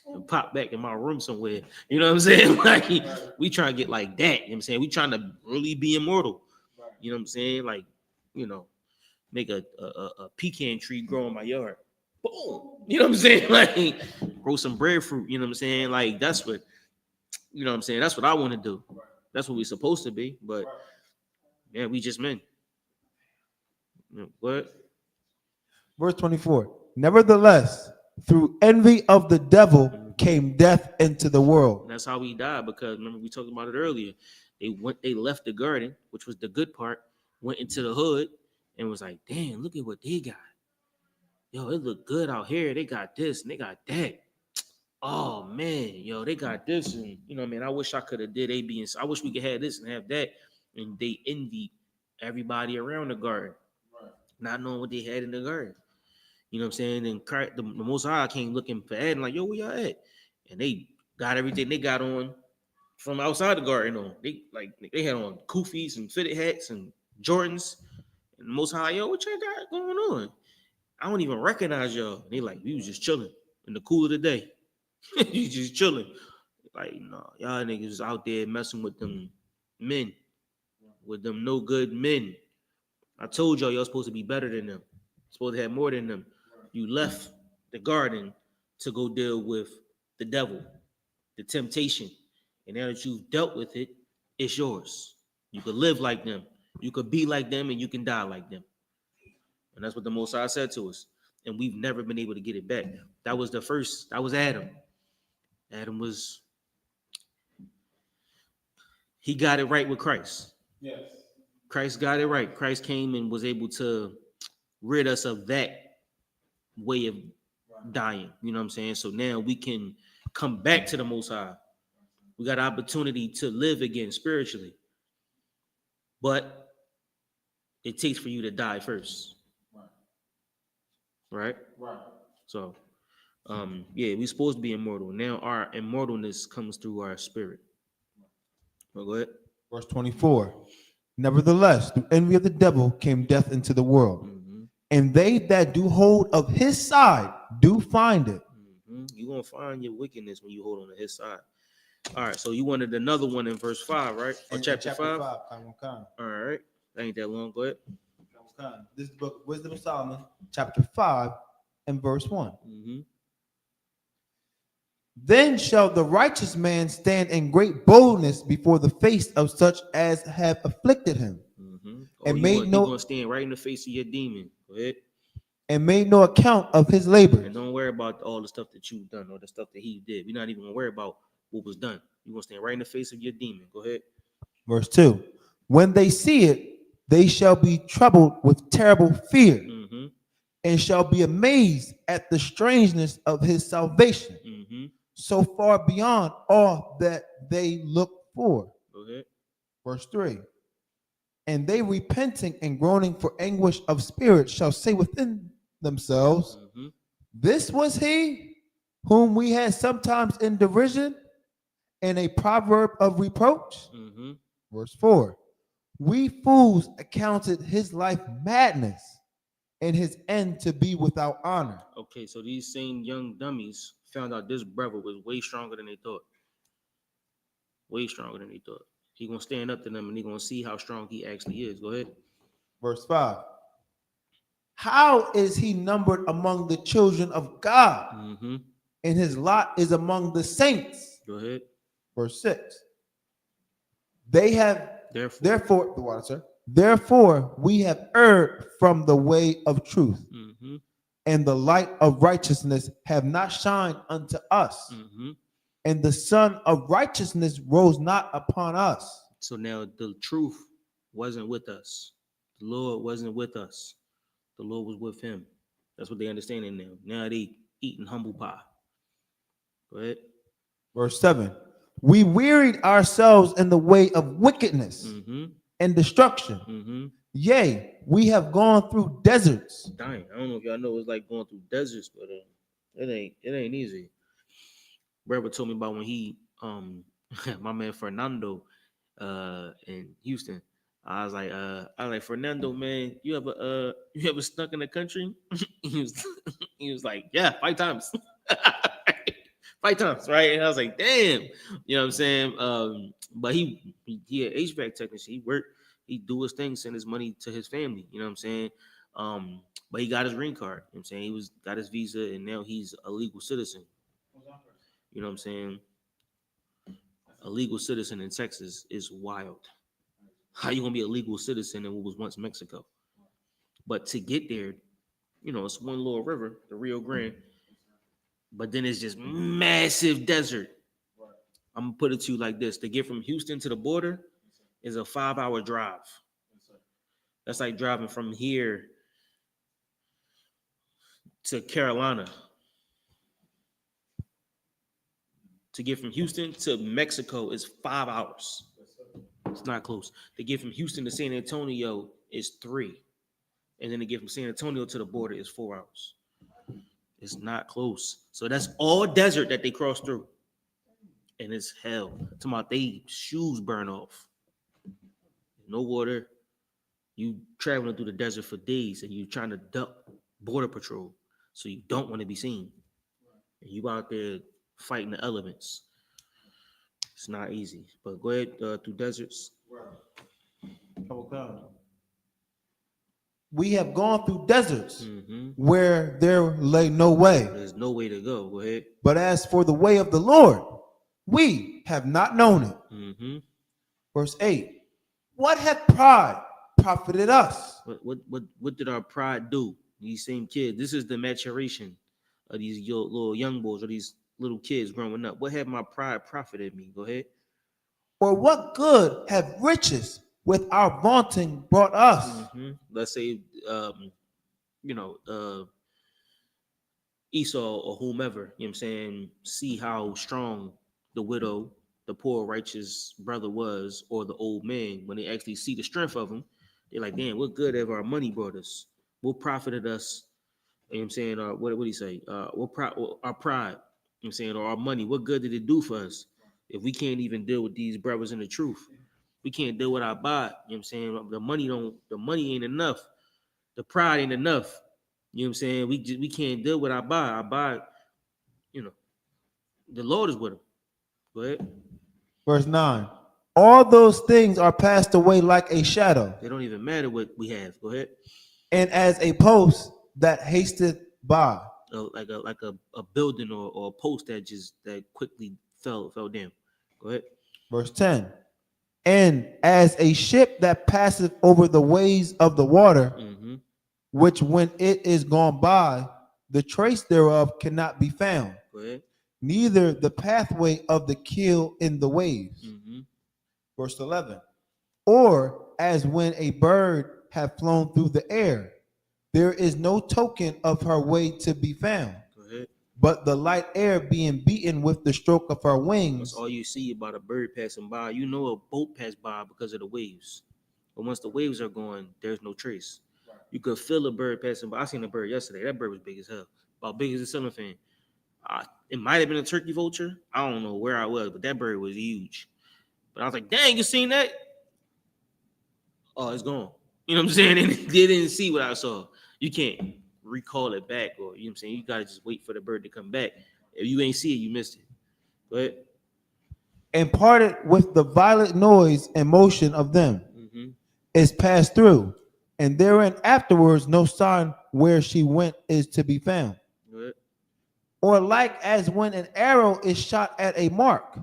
and pop back in my room somewhere. You know what I'm saying? Like we trying to get like that. You know what I'm saying? We trying to really be immortal. You know what I'm saying? Like, you know, make a pecan tree grow in my yard. Boom. You know what I'm saying? Like grow some breadfruit. You know what I'm saying? Like that's what, you know what I'm saying? That's what I want to do. That's what we're supposed to be. But yeah, we just men. What? Verse 24. Nevertheless, through envy of the devil came death into the world. And that's how we died, because remember we talked about it earlier. They left the garden, which was the good part, went into the hood and was like, damn, look at what they got. Yo, it look good out here. They got this and they got that. Oh man, yo, they got this, and you know, man, I wish I could have did A, B, and C. I wish we could have this and have that. And they envied everybody around the garden, not knowing what they had in the garden. You know what I'm saying? And the Most High came looking for Adam, like, yo, where y'all at? And they got everything they got on from outside the garden on. They had on kufis and fitted hats and Jordans. And the Most High, yo, what y'all got going on? I don't even recognize y'all. And they like, we was just chilling in the cool of the day. You just chilling. Like, no, y'all niggas out there messing with them men, with them no good men. I told y'all supposed to be better than them. Supposed to have more than them. You left the garden to go deal with the devil, the temptation. And now that you've dealt with it, it's yours. You could live like them. You could be like them, and you can die like them. And that's what the Most High said to us. And we've never been able to get it back. That was Adam. Adam he got it right with Christ. Yes. Christ got it right. Christ came and was able to rid us of that way of dying. You know what I'm saying? So now we can come back to the Most High. We got opportunity to live again spiritually. But it takes for you to die first. Right? So, yeah, we're supposed to be immortal. Now our immortalness comes through our spirit. Well, go ahead. Verse 24. Nevertheless, through envy of the devil came death into the world. And they that do hold of his side do find it. You're going to find your wickedness when you hold on to his side. All right, so you wanted another one in verse 5, right? Or chapter 5? All right, that ain't that long. Go ahead. This book, Wisdom of Solomon, chapter 5 and verse 1. Then shall the righteous man stand in great boldness before the face of such as have afflicted him. And you're going to stand right in the face of your demon. Go ahead. And made no account of his labor. And don't worry about all the stuff that you've done or the stuff that he did. We're not even going to worry about what was done. You're going to stand right in the face of your demon. Go ahead. Verse 2. When they see it, they shall be troubled with terrible fear, and shall be amazed at the strangeness of his salvation, so far beyond all that they look for. Go ahead. Verse 3. And they repenting and groaning for anguish of spirit shall say within themselves. Mm-hmm. This was he whom we had sometimes in derision and a proverb of reproach. Mm-hmm. Verse 4. We fools accounted his life madness and his end to be without honor. Okay, so these same young dummies found out this brother was way stronger than they thought. Way stronger than they thought. He gonna stand up to them and he gonna see how strong he actually is. Go ahead. Verse 5. How is he numbered among the children of God? Mm-hmm. And his lot is among the saints. Go ahead. Verse 6. They have Therefore. the water, sir. Therefore, we have erred from the way of truth, Mm-hmm. and the light of righteousness have not shined unto us, Mm-hmm. and the sun of righteousness rose not upon us. So now the truth wasn't with us. The Lord wasn't with us. The Lord was with him. That's what they understanding now. Now they eating humble pie. Go ahead. Verse 7. We wearied ourselves in the way of wickedness Mm-hmm. and destruction. Mm-hmm. Yea, we have gone through deserts. Dang, I don't know if y'all know it's like going through deserts, but it ain't easy. Brother told me about when he my man Fernando in Houston. I was like Fernando, man, you ever stuck in the country? he was like, yeah, 5 times. 5 times, right? And I was like, damn, you know what I'm saying? But he had HVAC technician. He do his thing, send his money to his family, you know what I'm saying? But he got his green card, you know what I'm saying? He got his visa and now he's a legal citizen. You know what I'm saying? A legal citizen in Texas is wild. How you gonna be a legal citizen in what was once Mexico? But to get there, you know, it's one little river, the Rio Grande, but then it's just massive desert. I'm gonna put it to you like this: to get from Houston to the border is a 5-hour drive. That's like driving from here to Carolina. To get from Houston to Mexico is 5 hours. It's not close. To get from Houston to San Antonio is 3. And then to get from San Antonio to the border is 4 hours. It's not close. So that's all desert that they cross through. And it's hell. Talking about they shoes burn off. No water. You traveling through the desert for days and you trying to duck border patrol. So you don't want to be seen. And you out there fighting the elements. It's not easy. But go ahead through deserts. We have gone through deserts Mm-hmm. where there lay no way. There's no way to go. Go ahead. But as for the way of the Lord, we have not known it. Mm-hmm. Verse 8. What hath pride profited us? What did our pride do? These same kids. This is the maturation of these little young boys or these little kids growing up. What have my pride profited me? Go ahead. Or what good have riches with our vaunting brought us? Mm-hmm. Let's say, Esau or whomever, you know what I'm saying, see how strong the widow, the poor righteous brother was, or the old man. When they actually see the strength of him, they're like, damn, what good have our money brought us? What profited us? You know what I'm saying? What do you say? Our pride, you know what I'm saying, or our money, what good did it do for us? If we can't even deal with these brothers in the truth, we can't deal with our body, you know what I'm saying? The money ain't enough. The pride ain't enough. You know what I'm saying? We can't deal with our body. Our body, you know, the Lord is with him. Go ahead. Verse 9. All those things are passed away like a shadow, They don't even matter what we have. Go ahead. and as a post that hasteth by. Like a building or a post that quickly fell down. Go ahead. Verse 10. And as a ship that passeth over the waves of the water, Mm-hmm. which when it is gone by, the trace thereof cannot be found, Go ahead. neither the pathway of the keel in the waves. Mm-hmm. Verse 11. Or as when a bird hath flown through the air, there is no token of her way to be found, Go ahead. but the light air being beaten with the stroke of her That's wings. all you see about a bird passing by. You know a boat passed by because of the waves. But once the waves are gone, there's no trace. You could feel a bird passing by. I seen a bird yesterday. That bird was big as hell, about big as a cellophane. It might have been a turkey vulture. I don't know where I was, but that bird was huge. But I was like, dang, you seen that? Oh, it's gone. You know what I'm saying? And they didn't see what I saw. You can't recall it back, or you know what I'm saying? You gotta just wait for the bird to come back. If you ain't see it, you missed it. Go ahead. Imparted with the violent noise and motion of them Mm-hmm. is passed through, and therein afterwards no sign where she went is to be found. Go ahead. Or like as when an arrow is shot at a mark,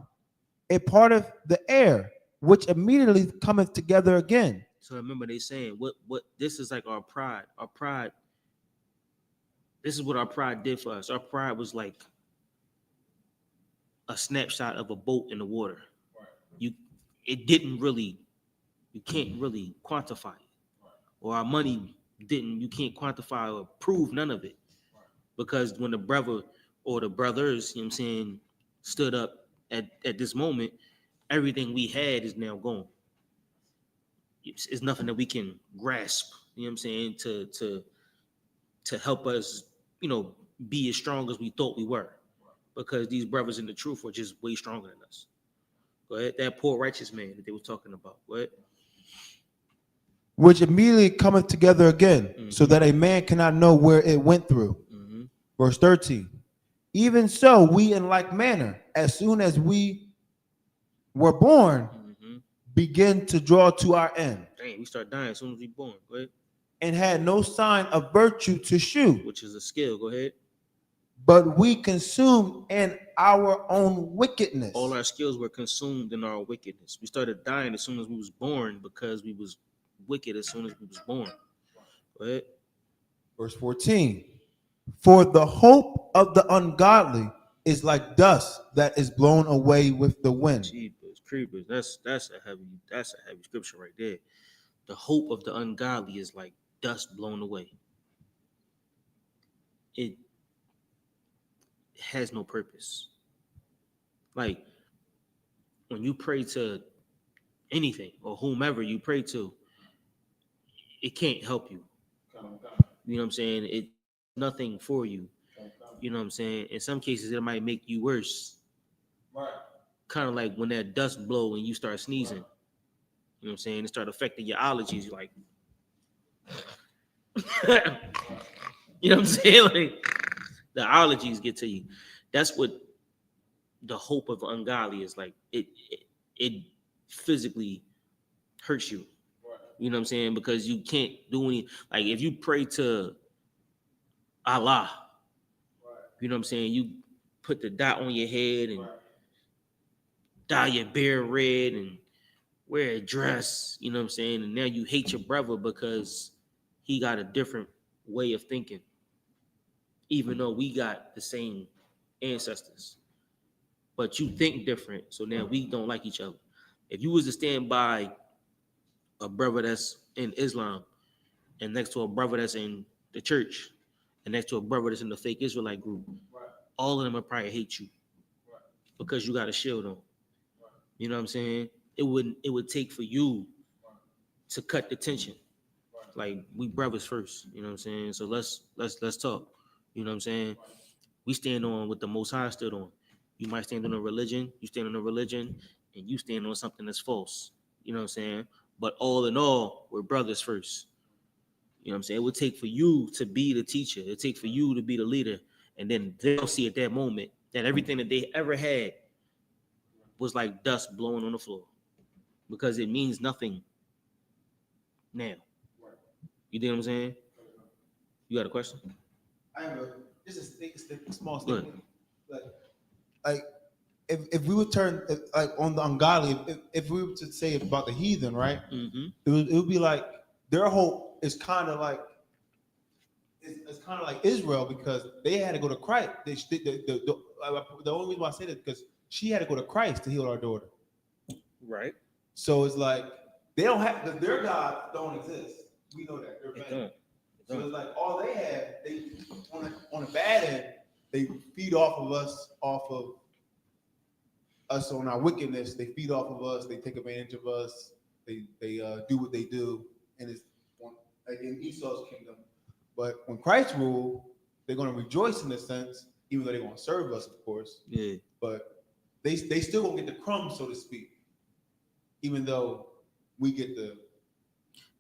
it parteth the air, which immediately cometh together again. So remember, they saying what this is like our pride. Our pride. This is what our pride did for us. Our pride was like a snapshot of a boat in the water. It didn't really. You can't really quantify it. Or our money didn't. You can't quantify or prove none of it. Because when the brother or the brothers, you know what I'm saying, stood up at this moment, everything we had is now gone. It's nothing that we can grasp, you know what I'm saying, to help us, you know, be as strong as we thought we were. Because these brothers in the truth were just way stronger than us. Go ahead. That poor righteous man that they were talking about. Go ahead. Which immediately cometh together again, so that a man cannot know where it went through. Mm-hmm. Verse 13. Even so, we in like manner, as soon as we were born, begin to draw to our end. Dang, we start dying as soon as we born. Go ahead. And had no sign of virtue to shew, Which is a skill. Go ahead. but we consumed in our own wickedness. All our skills were consumed in our wickedness. We started dying as soon as we was born because we was wicked as soon as we was born. Go ahead. Verse 14. For the hope of the ungodly is like dust that is blown away with the wind. Jeepers, creepers. That's a heavy scripture right there. The hope of the ungodly is like dust blown away. It has no purpose. Like when you pray to anything or whomever you pray to, it can't help you. You know what I'm saying? It's nothing for you. You know what I'm saying? In some cases, it might make you worse. Right. Kind of like when that dust blow and you start sneezing. You know what I'm saying? It start affecting your allergies. You're like, you know what I'm saying? Like the allergies get to you. That's what the hope of ungodly is like. It physically hurts you. You know what I'm saying? Because you can't do any, like if you pray to Allah, you know what I'm saying? You put the dot on your head and dye your beard red and wear a dress, you know what I'm saying? And now you hate your brother because he got a different way of thinking, even though we got the same ancestors. But you think different, so now we don't like each other. If you was to stand by a brother that's in Islam and next to a brother that's in the church and next to a brother that's in the fake Israelite group, all of them would probably hate you because you got a shield on. You know what I'm saying? It would take for you to cut the tension. Like we brothers first, you know what I'm saying? So let's talk. You know what I'm saying? We stand on what the Most High stood on. You might stand on a religion, you stand on a religion, and you stand on something that's false. You know what I'm saying? But all in all, we're brothers first. You know what I'm saying? It would take for you to be the teacher. It take for you to be the leader. And then they'll see at that moment that everything that they ever had was like dust blowing on the floor. Because it means nothing now. You know what I'm saying? You got a question? I have just a small statement. Like if we would turn like on the ungodly, if we were to say about the heathen, right? Mm-hmm. It would be like their hope is kind of like it's kind of like Israel because they had to go to Christ. The only reason why I say that because she had to go to Christ to heal our daughter. Right. So it's like they don't have their God don't exist. We know that they're bad. So it's like all they have, they on the bad end, they feed off of us on our wickedness. They feed off of us. They take advantage of us. They do what they do, and it's like in Esau's kingdom. But when Christ ruled, they're going to rejoice in a sense, even though they're going to serve us, of course. Yeah. But they still gonna get the crumbs, so to speak, even though we get the.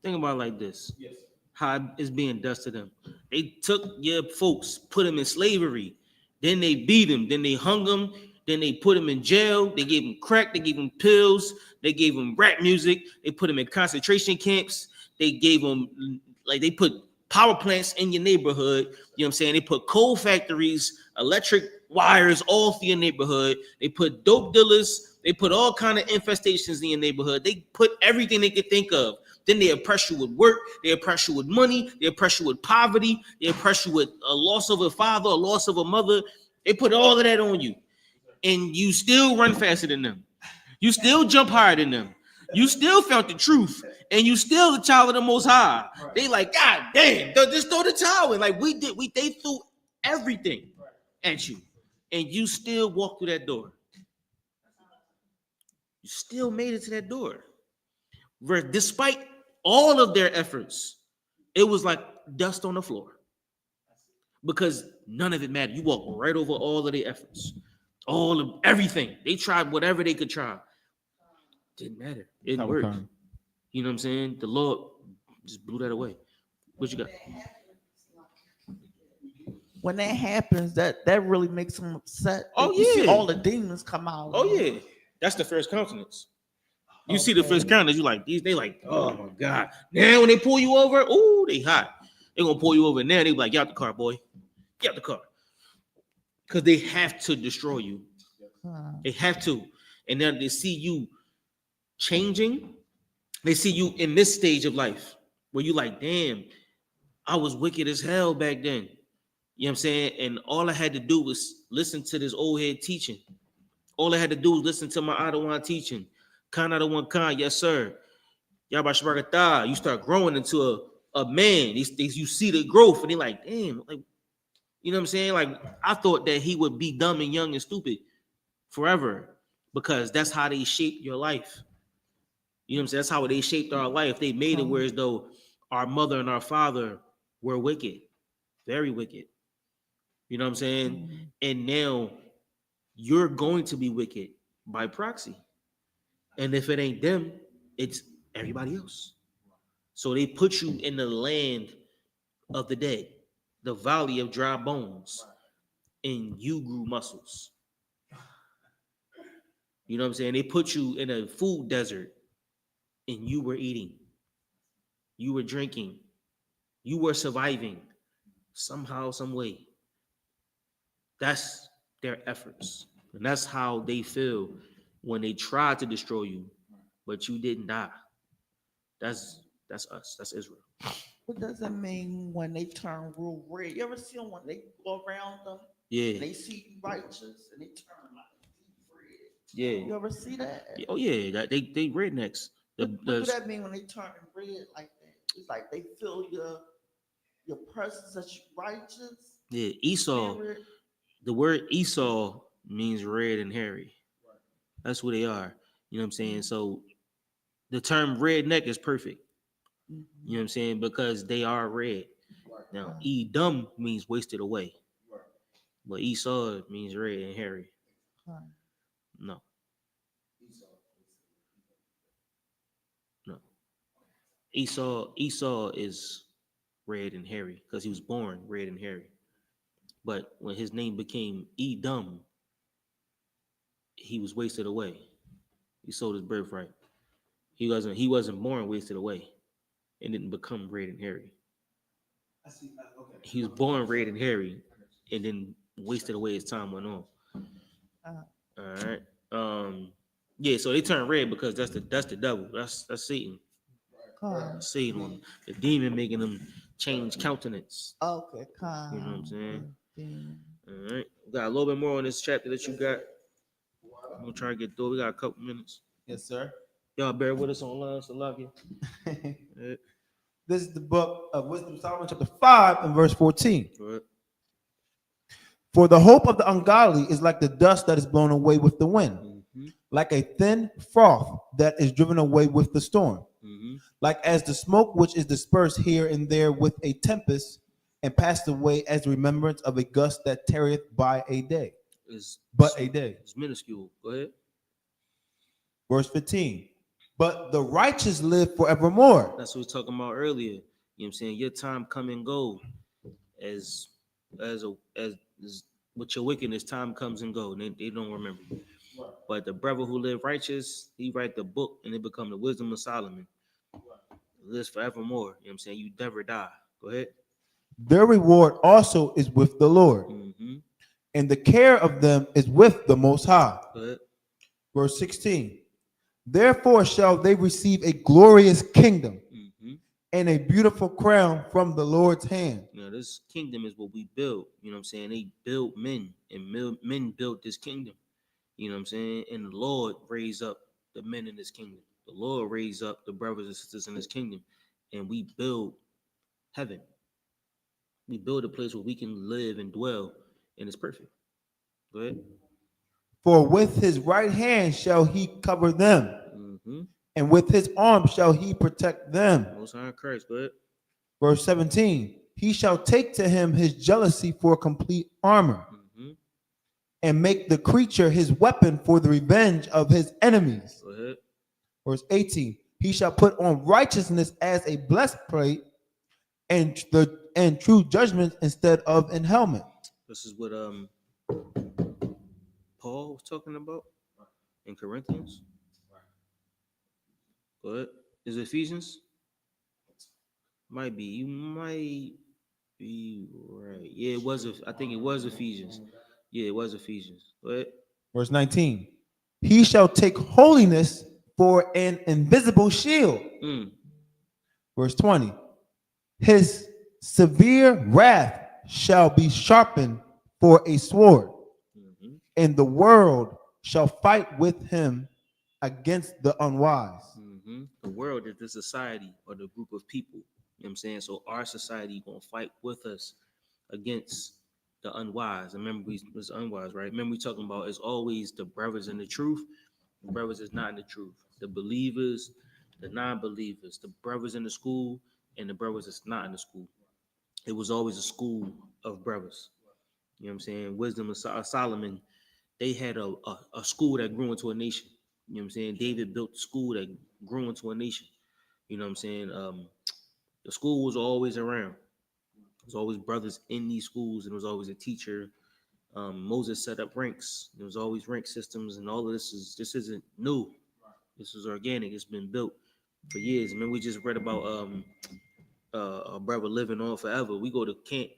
Think about it like this. Yes. How it's being done to them. They took your folks, put them in slavery, then they beat them, then they hung them, then they put them in jail. They gave them crack, they gave them pills, they gave them rap music, they put them in concentration camps, they gave them, like, they put power plants in your neighborhood. You know what I'm saying? They put coal factories, electric wires all through your neighborhood. They put dope dealers. They put all kind of infestations in your neighborhood. They put everything they could think of. Then they oppress you with work. They oppress you with money. They oppress you with poverty. They oppress you with a loss of a father, a loss of a mother. They put all of that on you. And you still run faster than them. You still jump higher than them. You still felt the truth, and you still the child of the Most High. They like, God damn, just throw the towel in. Like they threw everything at you, and you still walked through that door. You still made it to that door. Despite all of their efforts, it was like dust on the floor because none of it mattered. You walked right over all of their efforts, all of everything. They tried whatever they could try. Didn't matter. It didn't work. You know what I'm saying? The Lord just blew that away. What you got? When that happens, that really makes them upset. Oh, You see yeah. all the demons come out. Oh yeah, that's the first countenance. You see the first countenance, you like these. They like, oh my God. Now when they pull you over, ooh, they hot. They gonna pull you over now. They be like, get out the car, boy. Get out the car. Because they have to destroy you. They have to. And then they see you changing. They see you in this stage of life where you like, damn, I was wicked as hell back then. You know what I'm saying? And all I had to do was listen to this old head teaching. All I had to do was listen to my Adawan teaching. Khan Adawan Khan, yes, sir. Yabashbagatah. You start growing into a man. You see the growth, and they're like, damn, like, you know what I'm saying? Like, I thought that he would be dumb and young and stupid forever because that's how they shape your life. You know what I'm saying? That's how they shaped our life. They made it where as though our mother and our father were wicked, very wicked. You know what I'm saying? And now you're going to be wicked by proxy. And if it ain't them, it's everybody else. So they put you in the land of the dead, the valley of dry bones, and you grew muscles. You know what I'm saying? They put you in a food desert, and you were eating. You were drinking. You were surviving somehow, some way. That's their efforts. And that's how they feel when they tried to destroy you, but you didn't die. That's us. That's Israel. What does that mean when they turn real red? You ever see them when they go around them? Yeah. And they see you righteous and they turn like deep red. Yeah. You ever see that? Oh yeah. They rednecks. What does that mean when they turn red like that? It's like they feel your presence that you righteous. Yeah. Esau. Spirit. The word Esau means red and hairy. That's who they are. You know what I'm saying? So the term redneck is perfect. You know what I'm saying? Because they are red. Now, Edom means wasted away. But Esau means red and hairy. No. No. Esau is red and hairy because he was born red and hairy. But when his name became Edom, he was wasted away. He sold his birthright. He wasn't born wasted away and didn't become red and hairy. Okay. He was born red and hairy and then wasted away as time went on. All right. Yeah, so they turn red because that's the devil. That's Satan. Satan on the demon making them change countenance. Okay, you know what I'm saying? All right. We got a little bit more on this chapter that you got. I'm gonna try to get through. We got a couple minutes. Yes, sir. Y'all bear with us online, so love you. This is the book of Wisdom, Solomon, chapter 5 and verse 14. Right. For the hope of the ungodly is like the dust that is blown away with the wind, like a thin froth that is driven away with the storm. like as the smoke which is dispersed here and there with a tempest, and passed away as the remembrance of a gust that tarrieth by a day. It's But a day. It's minuscule. Go ahead. Verse 15. But the righteous live forevermore. That's what we were talking about earlier. You know what I'm saying? Your time come and go as with your wickedness, time comes and go. And they don't remember. But the brother who live righteous, he write the book and it become the wisdom of Solomon. Lives forevermore. You know what I'm saying? You never die. Go ahead. Their reward also is with the Lord, and the care of them is with the Most High. Go ahead. Verse 16. Therefore shall they receive a glorious kingdom and a beautiful crown from the Lord's hand. You know, this kingdom is what we build. You know what I'm saying? They built men, and men built this kingdom. You know what I'm saying? And the Lord raised up the men in this kingdom. The Lord raised up the brothers and sisters in this kingdom. And we build heaven. We build a place where we can live and dwell, and it's perfect. Go ahead. For with his right hand shall he cover them, and with his arm shall he protect them. Most High Christ. Go ahead. Verse 17. He shall take to him his jealousy for complete armor, and make the creature his weapon for the revenge of his enemies. Go ahead. Verse 18. He shall put on righteousness as a breastplate, and true judgment instead of an helmet. This is what Paul was talking about in Corinthians. Go ahead. Is it Ephesians? Might be. You might be right. Yeah, it was. I think it was Ephesians. Yeah, it was Ephesians. Go ahead. Verse 19. He shall take holiness for an invisible shield. Verse 20. His severe wrath shall be sharpened for a sword, and the world shall fight with him against the unwise. The world is the society or the group of people. You know what I'm saying? So our society gonna fight with us against the unwise. Remember, we was unwise, right? Remember, we talking about it's always the brothers in the truth. The brothers is not in the truth. The believers, the non-believers, the brothers in the school, and the brothers that's not in the school. It was always a school of brothers. You know what I'm saying? Wisdom of Solomon, they had a school that grew into a nation. You know what I'm saying? David built a school that grew into a nation. You know what I'm saying? The school was always around. There was always brothers in these schools, and there was always a teacher. Moses set up ranks. There was always rank systems, and all of this isn't new. This is organic. It's been built for years. I mean, we just read about a brother living on forever. We go to camp.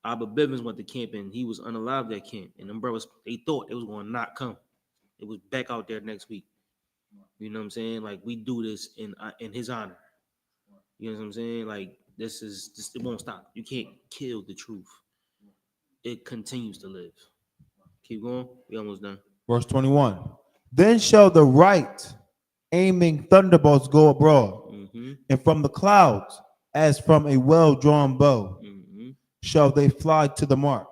Abba Bivens went to camp, and he was unalived at camp. And them brothers, they thought it was going to not come. It was back out there next week. You know what I'm saying? Like, we do this in his honor. You know what I'm saying? Like, this it won't stop. You can't kill the truth. It continues to live. Keep going. We almost done. Verse 21. Then shall the right aiming thunderbolts go abroad, and from the clouds, as from a well-drawn bow, shall they fly to the mark.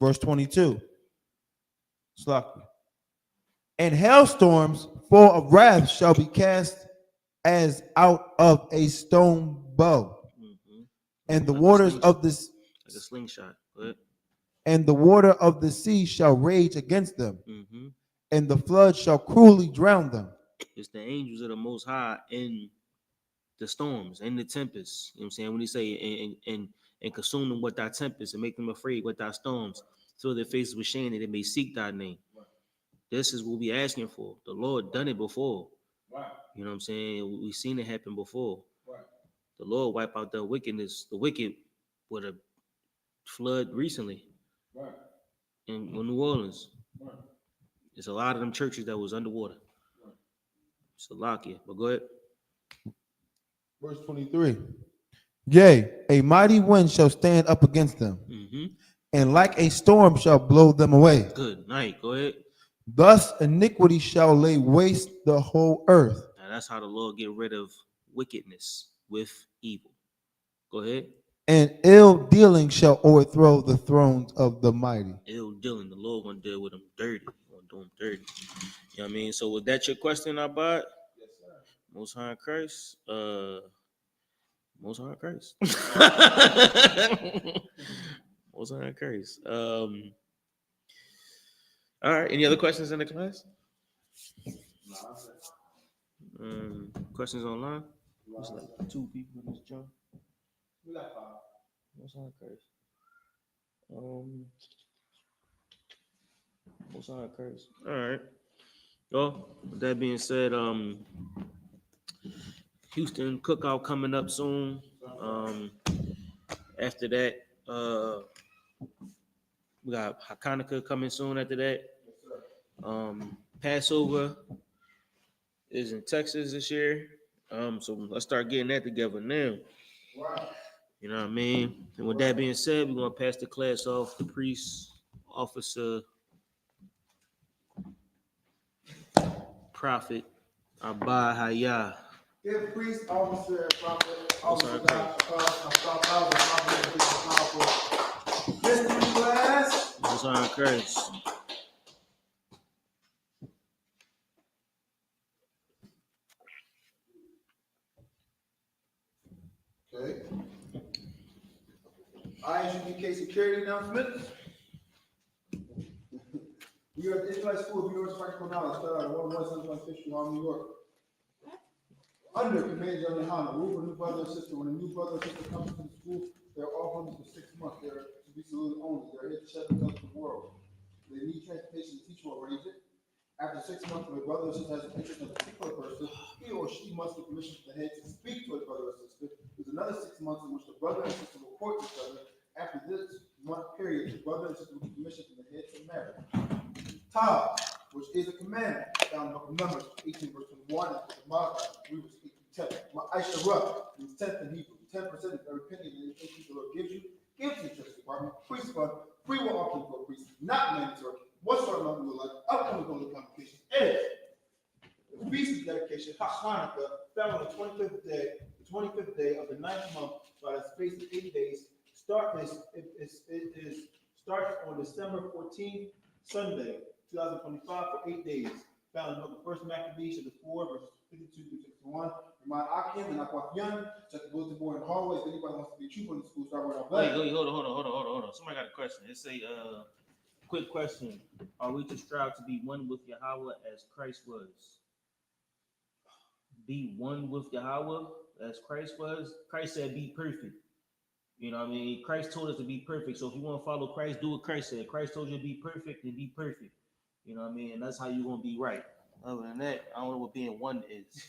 Verse 22. And hailstorms full of wrath shall be cast as out of a stone bow, and the waters of this like a slingshot. What? And the water of the sea shall rage against them, and the flood shall cruelly drown them. It's the angels of the Most High in the storms, in the tempests. You know what I'm saying? When they say and consume them with thy tempests and make them afraid with thy storms, fill their faces with shame that they may seek thy name. This is what we asking for. The Lord done it before. You know what I'm saying? We've seen it happen before. The Lord wipe out the wickedness, the wicked, with a flood recently in New Orleans. There's a lot of them churches that was underwater. It's a lock here, but go ahead. Verse 23. Yea, a mighty wind shall stand up against them, and like a storm shall blow them away. Good night. Go ahead. Thus iniquity shall lay waste the whole earth. Now that's how the Lord get rid of wickedness with evil. Go ahead. And ill dealing shall overthrow the thrones of the mighty. Ill dealing, the Lord gonna deal with them dirty. Gonna do them dirty. You know what I mean? So was that your question, Abad? Yes, sir. Most High in Christ. Most High in Christ. Most High in Christ. All right. Any other questions in the class? Questions online? There's like 2 people in this joint. We got 5. Most High in Christ. Most High in Christ. All right. Well, with that being said, Houston cookout coming up soon. After that, we got Hanukkah coming soon after that. Passover is in Texas this year. So let's start getting that together now. You know what I mean? And with that being said, we're gonna pass the class off to priest, officer, prophet, Abba Hayah. Give priest, officer, and prophet, officer, okay. history class. Most High in Christ. Okay. I.S.U.P.K security announcement. We are at the Israelite School of Universal Practical Knowledge, started out at 117 Fish Street, New York. Under command of YAHANNA, rule for new brother and sister. When a new brother or sister comes to the school, they're all homeless for 6 months. They're to be saluted only. They're here to shut themselves to the world. They need transportation to teach or raise it. After 6 months, if a brother or sister has an interest in a particular person, he or she must get permission from the head to speak to a brother or sister. There's another 6 months in which the brother and sister will court each other. After this month period, the brother and sister will get permission from the head to marry. Tav, which is a commandment, found in the book of Numbers 18 verse 21, and the Malachi 3 verse 8 to 10. I.S.U.P.K means 10th in Hebrew. 10% of every penny that the Lord gives you, give to the Justice Department, priest fund, free will offering for a priest, not mandatory. What sort of money you would like? Upcoming holy convocation is the feast of dedication, Hanukkah, fell on the 25th day of the 9th month by the space of 80 days. Starts on December 14th, Sunday, 2025 for 8 days. Found in the book of First Maccabees, chapter 4, verses 52 through 61. Remind Akim and Akwafyan, check the bulletin board in hallways. If anybody wants to be a trooper in the school, start with our Wait, hold on. Somebody got a question. It's a quick question. Are we to strive to be one with Yahweh as Christ was? Be one with Yahweh as Christ was? Christ said, be perfect. You know what I mean? Christ told us to be perfect. So if you want to follow Christ, do what Christ said. Christ told you to be perfect, then be perfect. You know what I mean? And that's how you're going to be right. Other than that, I don't know what being one is.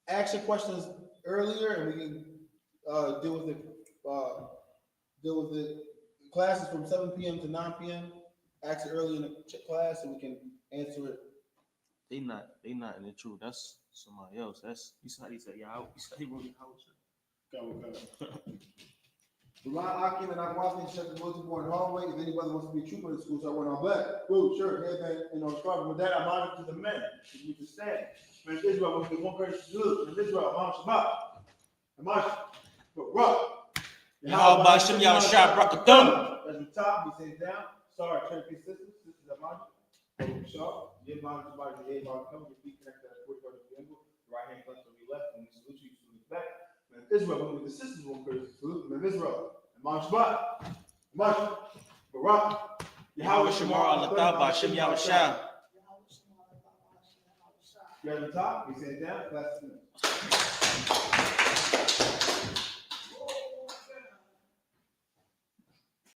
Ask your questions earlier, and we can deal with the classes from 7 p.m. to 9 p.m. Ask it early in the class, and we can answer it. They not in the truth. That's somebody else. That's he said yeah. He wrote it out. Remind Akim and Akwafyan to check the bulletin board in the hallway. If anybody wants to be a trooper in the school, start wearing all black. Blue shirt, headband, scarf. With that, I'm honored to the men. You can stand. Man, Israel, when we get one person to salute. And Israel, Amon Shabbat. Amon Shabbat. Yahweh Bashem Yahushua Brakathum. As we top, we say down. Sorry, Trinity sisters. This is Amon. Shaw. Give mine to somebody to head on. Come, your feet connected at the 45 degree angle. Right hand flex on your left. When we salute you, salute back. Man, Israel, when we the sisters one person salute. Man, Israel. Amon Shabbat. Amon Barak. Yahweh Shemar Alatah Bashem Yahushua. You're at the top, we say down, class